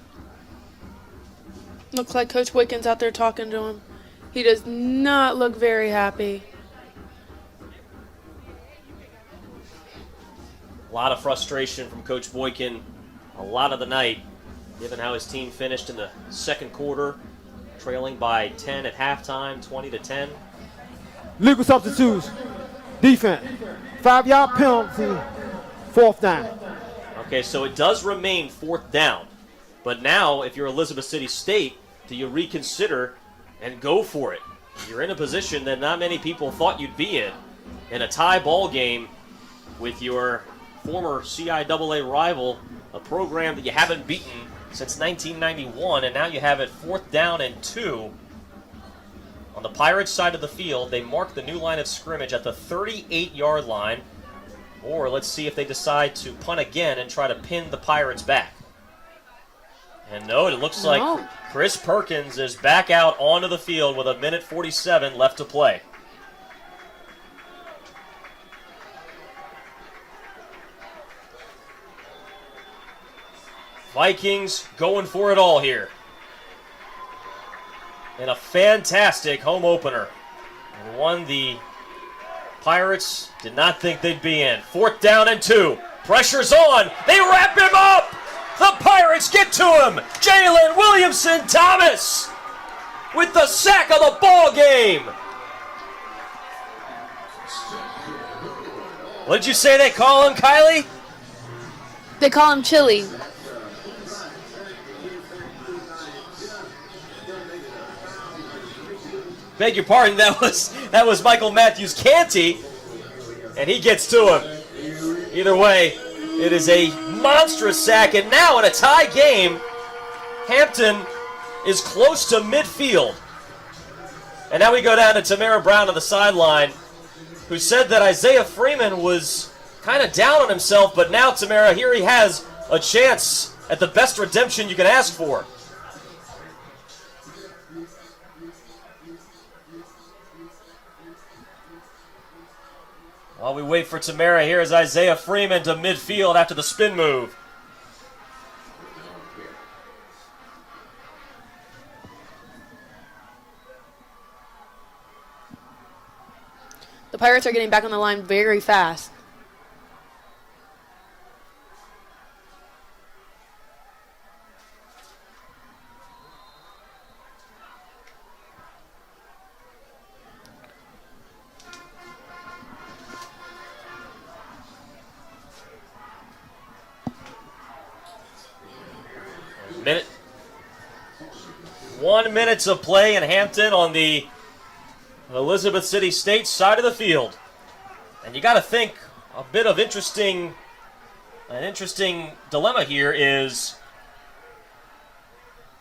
Looks like Coach Wickens out there talking to him. He does not look very happy. A lot of frustration from Coach Boykin a lot of the night, given how his team finished in the second quarter, trailing by 10 at halftime, 20-10. Legal substitutes. Defense. 5-yard penalty. 4th down. Okay, so it does remain 4th down. But now, if you're Elizabeth City State, do you reconsider and go for it? You're in a position that not many people thought you'd be in a tie ball game with your former CIAA rival, a program that you haven't beaten since 1991, and now you have it 4th down and 2. On the Pirates side of the field, they mark the new line of scrimmage at the 38-yard line, or let's see if they decide to punt again and try to pin the Pirates back. And no, it looks like Chris Perkins is back out onto the field with 1:47 left to play. Vikings going for it all here. In a fantastic home opener. And one the Pirates did not think they'd be in. 4th down and 2. Pressure's on. They wrap him up. The Pirates get to him. Jalen Williamson-Thomas with the sack of the ball game. What did you say they call him, Kylie? They call him Chili. Beg your pardon, that was Michael Matthews Canty, and he gets to him. Either way, it is a monstrous sack, and now in a tie game, Hampton is close to midfield. And now we go down to Tamara Brown on the sideline, who said that Isaiah Freeman was kind of down on himself, but now, Tamara, here he has a chance at the best redemption you can ask for. While we wait for Tamara, here is Isaiah Freeman to midfield after the spin move. The Pirates are getting back on the line very fast. Minute. 1 minute to play in Hampton on the Elizabeth City State side of the field. And you got to think a bit of an interesting dilemma here is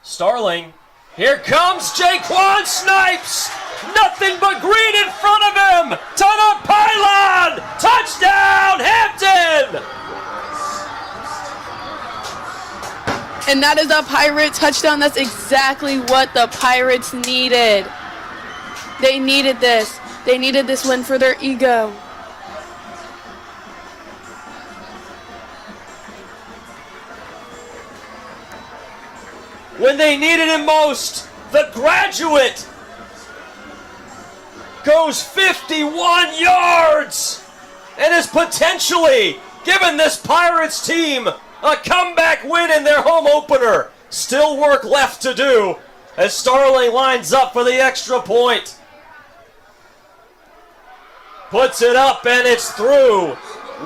Starling. Here comes Jaquan Snipes. Nothing but green in front of him. To the pylon. Touchdown, Hampton. And that is a Pirate touchdown. That's exactly what the Pirates needed. They needed this. They needed this win for their ego. When they needed him most, the graduate goes 51 yards and is potentially giving this Pirates team a comeback win in their home opener. Still work left to do as Starling lines up for the extra point. Puts it up and it's through.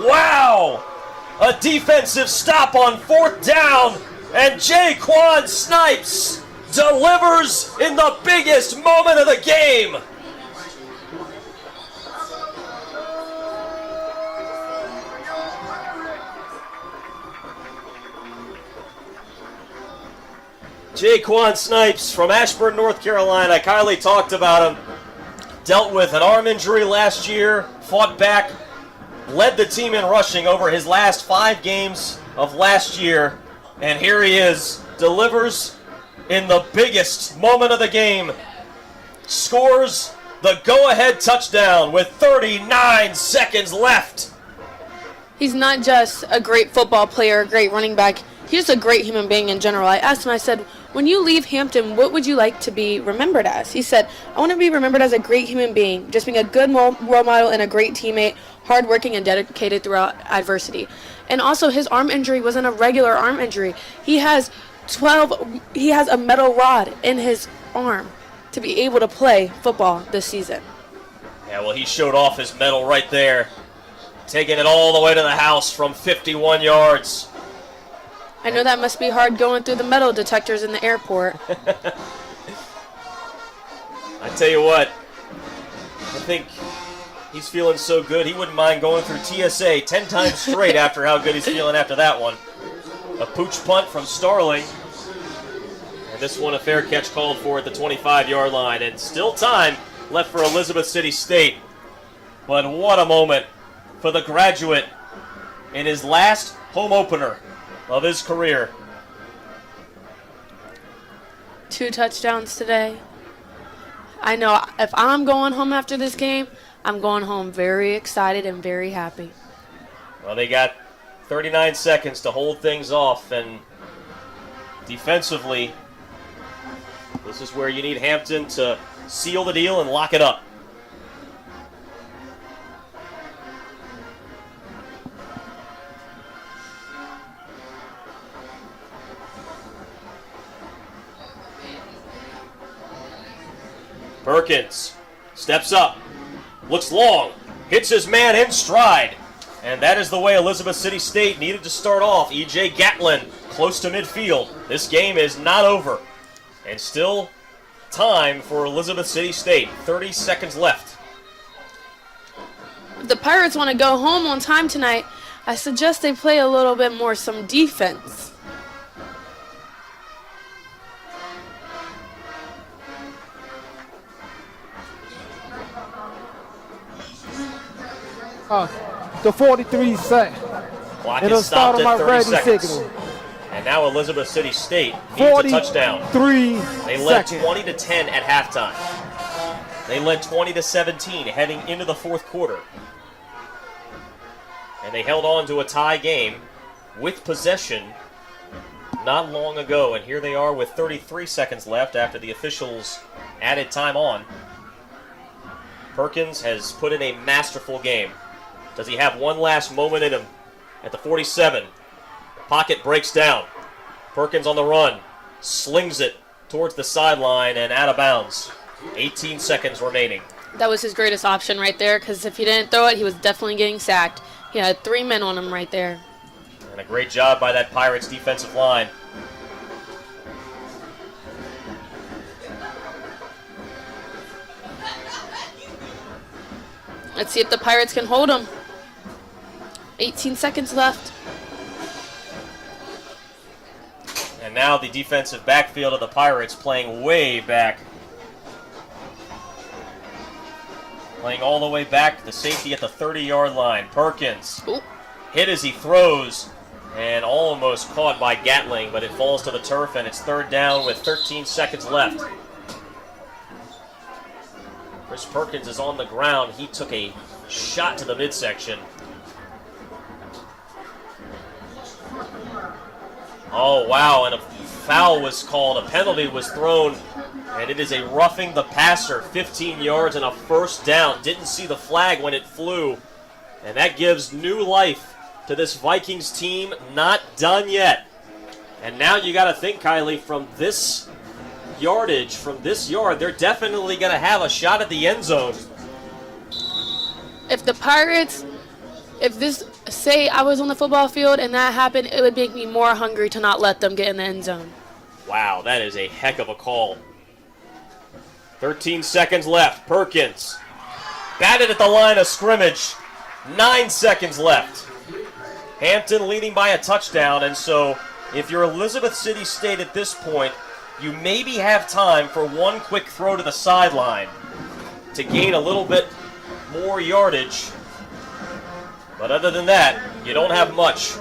Wow! A defensive stop on 4th down, and Jaquan Snipes delivers in the biggest moment of the game. Jaquan Snipes from Ashburn, North Carolina. Kylie talked about him. Dealt with an arm injury last year, fought back, led the team in rushing over his last 5 games of last year. And here he is, delivers in the biggest moment of the game. Scores the go-ahead touchdown with 39 seconds left. He's not just a great football player, a great running back. He's just a great human being in general. I asked him, I said, when you leave Hampton, what would you like to be remembered as? He said, I want to be remembered as a great human being, just being a good role model and a great teammate, hardworking and dedicated throughout adversity. And also, his arm injury wasn't a regular arm injury. He has a metal rod in his arm to be able to play football this season. Yeah, well, he showed off his medal right there, taking it all the way to the house from 51 yards. I know that must be hard going through the metal detectors in the airport. I tell you what, I think he's feeling so good he wouldn't mind going through TSA 10 times straight after how good he's feeling after that one. A pooch punt from Starling. And this one a fair catch called for at the 25-yard line. And still time left for Elizabeth City State. But what a moment for the graduate in his last home opener of his career. 2 touchdowns today. I know if I'm going home after this game, I'm going home very excited and very happy. Well, they got 39 seconds to hold things off, and defensively, this is where you need Hampton to seal the deal and lock it up. Perkins steps up, looks long, hits his man in stride. And that is the way Elizabeth City State needed to start off. E.J. Gatlin close to midfield. This game is not over. And still time for Elizabeth City State. 30 seconds left. If the Pirates want to go home on time tonight, I suggest they play a little bit more some defense. The 43 set. Clock It'll is stopped start on at my 30 ready seconds. signal. And now Elizabeth City State needs a touchdown. 43 They led seconds. 20-10 at halftime. They led 20-17 heading into the fourth quarter. And they held on to a tie game with possession not long ago. And here they are with 33 seconds left after the officials added time on. Perkins has put in a masterful game. Does he have one last moment in him at the 47? Pocket breaks down. Perkins on the run. Slings it towards the sideline and out of bounds. 18 seconds remaining. That was his greatest option right there, because if he didn't throw it, he was definitely getting sacked. He had 3 men on him right there. And a great job by that Pirates defensive line. Let's see if the Pirates can hold him. 18 seconds left. And now the defensive backfield of the Pirates playing way back. Playing all the way back, the safety at the 30-yard line. Perkins hit as he throws and almost caught by Gatling, but it falls to the turf and it's third down with 13 seconds left. Chris Perkins is on the ground. He took a shot to the midsection. Oh, wow, and a foul was called. A penalty was thrown, and it is a roughing the passer. 15 yards and a first down. Didn't see the flag when it flew, and that gives new life to this Vikings team. Not done yet. And now you got to think, Kylie, from this yardage, from this yard, they're definitely going to have a shot at the end zone. If the Pirates, say I was on the football field and that happened, it would make me more hungry to not let them get in the end zone. Wow, that is a heck of a call. 13 seconds left. Perkins batted at the line of scrimmage. 9 seconds left. Hampton leading by a touchdown, and so if you're Elizabeth City State at this point, you maybe have time for one quick throw to the sideline to gain a little bit more yardage. But other than that, you don't have much.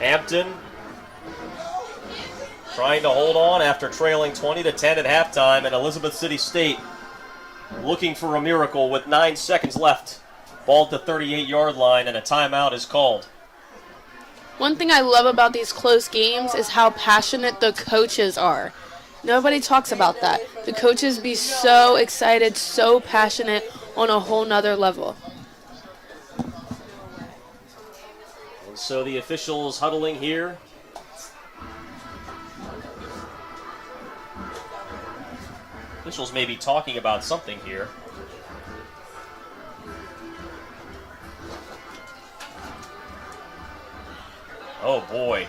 Hampton trying to hold on after trailing 20-10 at halftime, and Elizabeth City State looking for a miracle with 9 seconds left. Ball at the 38-yard line, and a timeout is called. One thing I love about these close games is how passionate the coaches are. Nobody talks about that. The coaches be so excited, so passionate on a whole nother level. And so the officials huddling here. Officials may be talking about something here. Oh boy,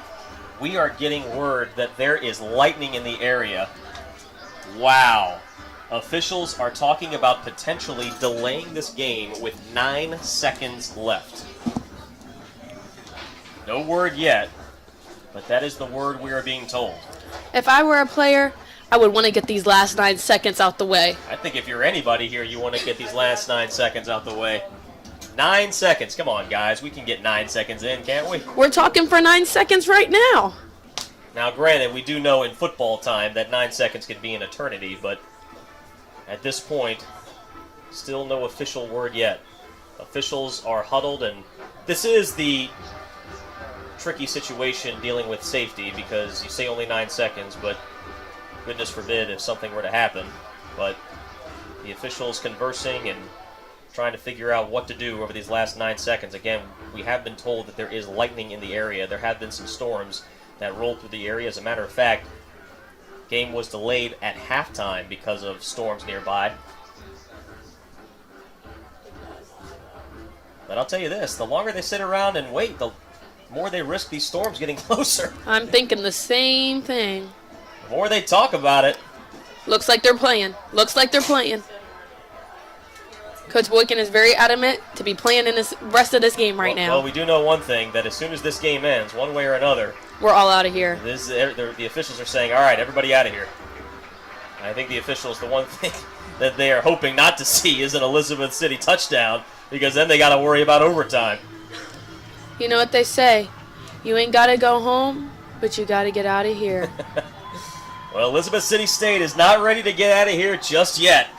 we are getting word that there is lightning in the area. Wow. Officials are talking about potentially delaying this game with 9 seconds left. No word yet, but that is the word we are being told. If I were a player, I would want to get these last 9 seconds out the way. I think if you're anybody here, you want to get these last 9 seconds out the way. 9 seconds. Come on, guys. We can get 9 seconds in, can't we? We're talking for 9 seconds right now. Now, granted, we do know in football time that 9 seconds can be an eternity, but at this point, still no official word yet. Officials are huddled, and this is the tricky situation dealing with safety because you say only 9 seconds, but goodness forbid if something were to happen. But the officials conversing and trying to figure out what to do over these last 9 seconds. Again, we have been told that there is lightning in the area. There have been some storms that rolled through the area. As a matter of fact, game was delayed at halftime because of storms nearby. But I'll tell you this, the longer they sit around and wait, the more they risk these storms getting closer. I'm thinking the same thing. The more they talk about it. Looks like they're playing. Looks like they're playing. Coach Boykin is very adamant to be playing in this rest of this game right now. Well, we do know one thing, that as soon as this game ends, one way or another, we're all out of here. The officials are saying, all right, everybody out of here. I think the officials, the one thing that they are hoping not to see is an Elizabeth City touchdown, because then they got to worry about overtime. You know what they say, you ain't got to go home, but you got to get out of here. Well, Elizabeth City State is not ready to get out of here just yet.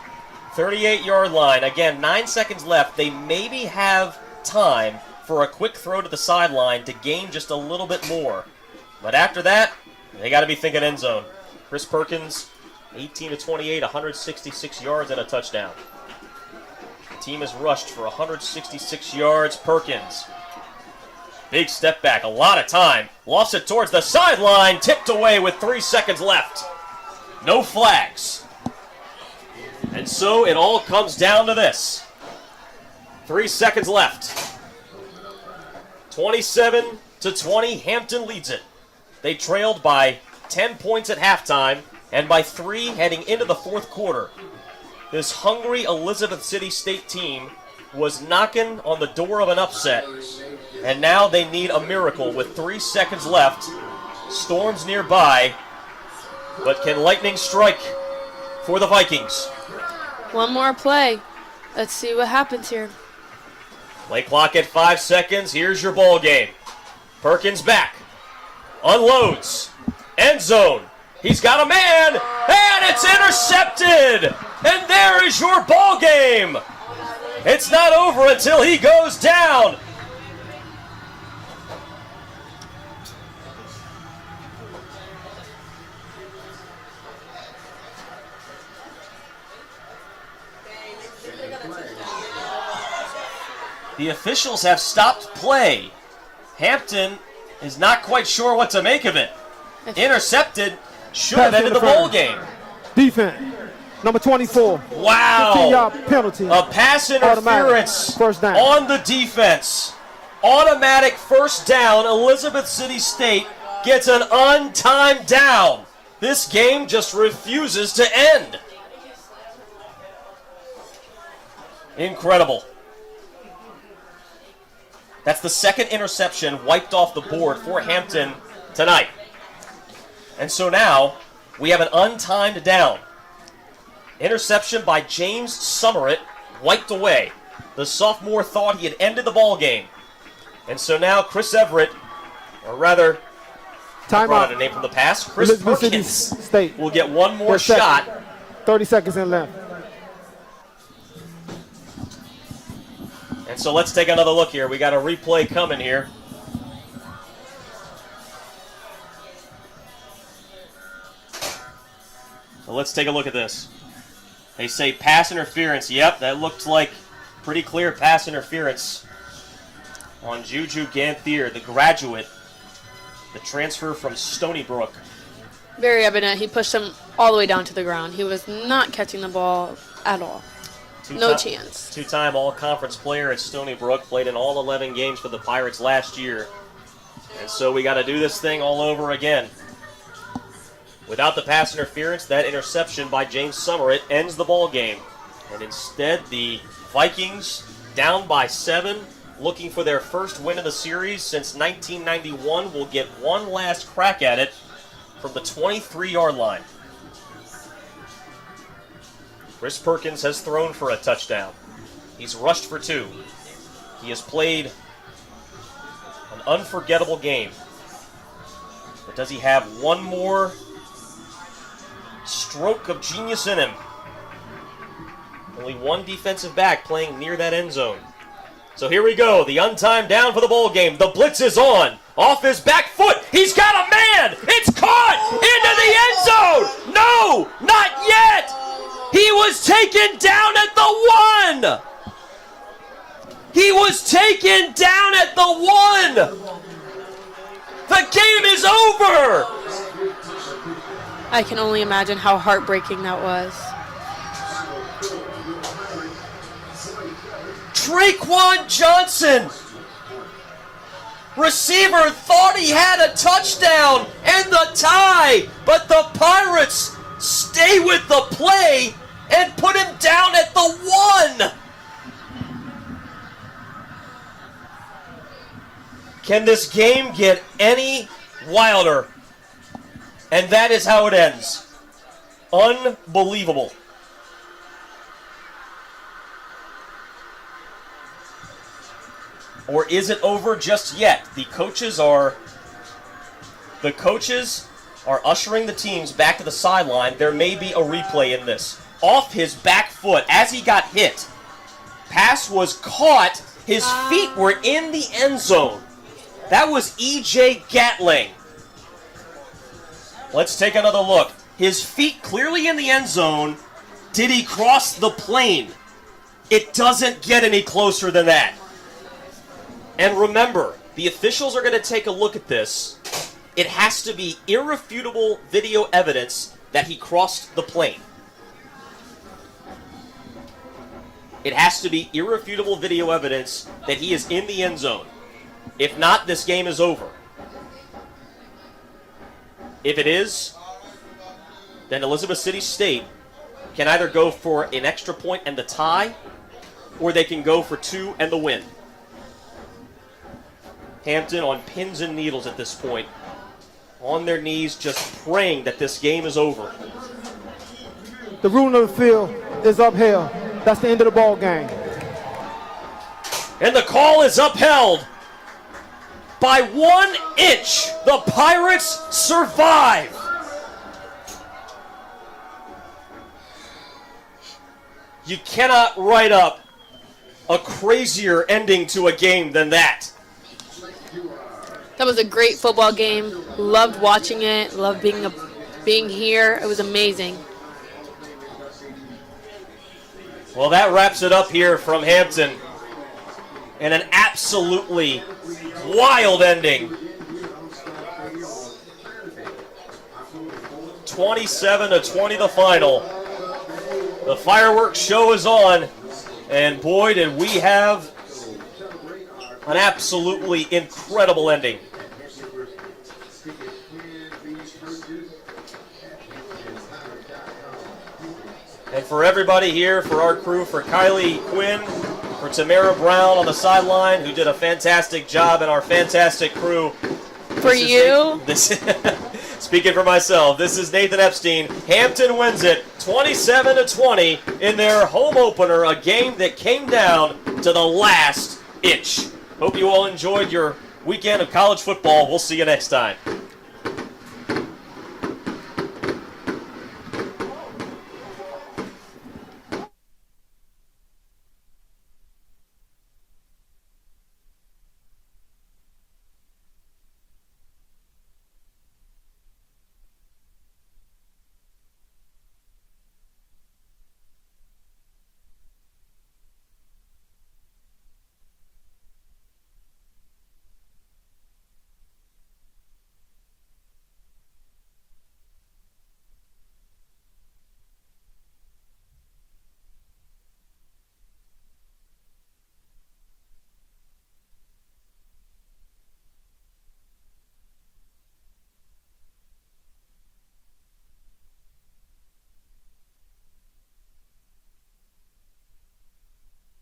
38-yard line. Again, 9 seconds left. They maybe have time for a quick throw to the sideline to gain just a little bit more. But after that, they got to be thinking end zone. Chris Perkins, 18-28, 166 yards and a touchdown. The team has rushed for 166 yards. Perkins, big step back, a lot of time. Lost it towards the sideline, tipped away with 3 seconds left. No flags. And so it all comes down to this. 3 seconds left. 27-20, Hampton leads it. They trailed by 10 points at halftime and by 3 heading into the fourth quarter. This hungry Elizabeth City State team was knocking on the door of an upset, and now they need a miracle with 3 seconds left. Storms nearby, but can lightning strike for the Vikings? One more play. Let's see what happens here. Play clock at 5 seconds. Here's your ball game. Perkins back. Unloads. End zone. He's got a man. And it's intercepted. And there is your ball game. It's not over until he goes down. The officials have stopped play. Hampton is not quite sure what to make of it. Intercepted, should have ended the bowl game. Defense, number 24. Wow. 15-yard penalty. A pass interference first down on the defense. Automatic first down. Elizabeth City State gets an untimed down. This game just refuses to end. Incredible. That's the second interception wiped off the board for Hampton tonight. And so now we have an untimed down. Interception by James Summerett, wiped away. The sophomore thought he had ended the ball game. And so now Chris Everett, or rather, I brought out a name from the past, Chris Elizabeth Perkins City State will get one more shot. 30 seconds in left. And so let's take another look here. We got a replay coming here. let's take a look at this. They say pass interference. Yep, that looked like pretty clear pass interference on Juju Ganthier, the graduate, the transfer from Stony Brook. Very evident. He pushed him all the way down to the ground. He was not catching the ball at all. No chance. Two-time all-conference player at Stony Brook, played in all 11 games for the Pirates last year. And so we got to do this thing all over again. Without the pass interference, that interception by James Summerett ends the ball game. And instead, the Vikings, down by 7, looking for their first win of the series since 1991, will get one last crack at it from the 23-yard line. Chris Perkins has thrown for a touchdown. He's rushed for 2. He has played an unforgettable game. But does he have one more stroke of genius in him? Only one defensive back playing near that end zone. So here we go, the untimed down for the ball game. The blitz is on. Off his back foot. He's got a man. It's caught into the end zone. No, not yet. He was taken down at the 1. He was taken down at the 1. The game is over. I can only imagine how heartbreaking that was. Traquan Johnson, receiver, thought he had a touchdown and the tie, but the Pirates stay with the play and put him down at the 1. Can this game get any wilder? And that is how it ends. Unbelievable. Or is it over just yet? The coaches are ushering the teams back to the sideline. There may be a replay in this. Off his back foot as he got hit. Pass was caught. His feet were in the end zone. That was E.J. Gatling. Let's take another look. His feet clearly in the end zone. Did he cross the plane? It doesn't get any closer than that. And remember, the officials are going to take a look at this. It has to be irrefutable video evidence that he crossed the plane. It has to be irrefutable video evidence that he is in the end zone. If not, this game is over. If it is, then Elizabeth City State can either go for an extra point and the tie, or they can go for 2 and the win. Hampton on pins and needles at this point, on their knees, just praying that this game is over. The ruling of the field is upheld. That's the end of the ball game. And the call is upheld. By 1 inch, the Pirates survive. You cannot write up a crazier ending to a game than that. That was a great football game. Loved watching it. Loved being here. It was amazing. Well, that wraps it up here from Hampton. And an absolutely wild ending. 27-20 the final. The fireworks show is on. And boy, did we have an absolutely incredible ending. And for everybody here, for our crew, for Kylie Quinn, for Tamara Brown on the sideline, who did a fantastic job, and our fantastic crew. For you? Speaking for myself, this is Nathan Epstein. Hampton wins it 27-20 in their home opener, a game that came down to the last inch. Hope you all enjoyed your weekend of college football. We'll see you next time.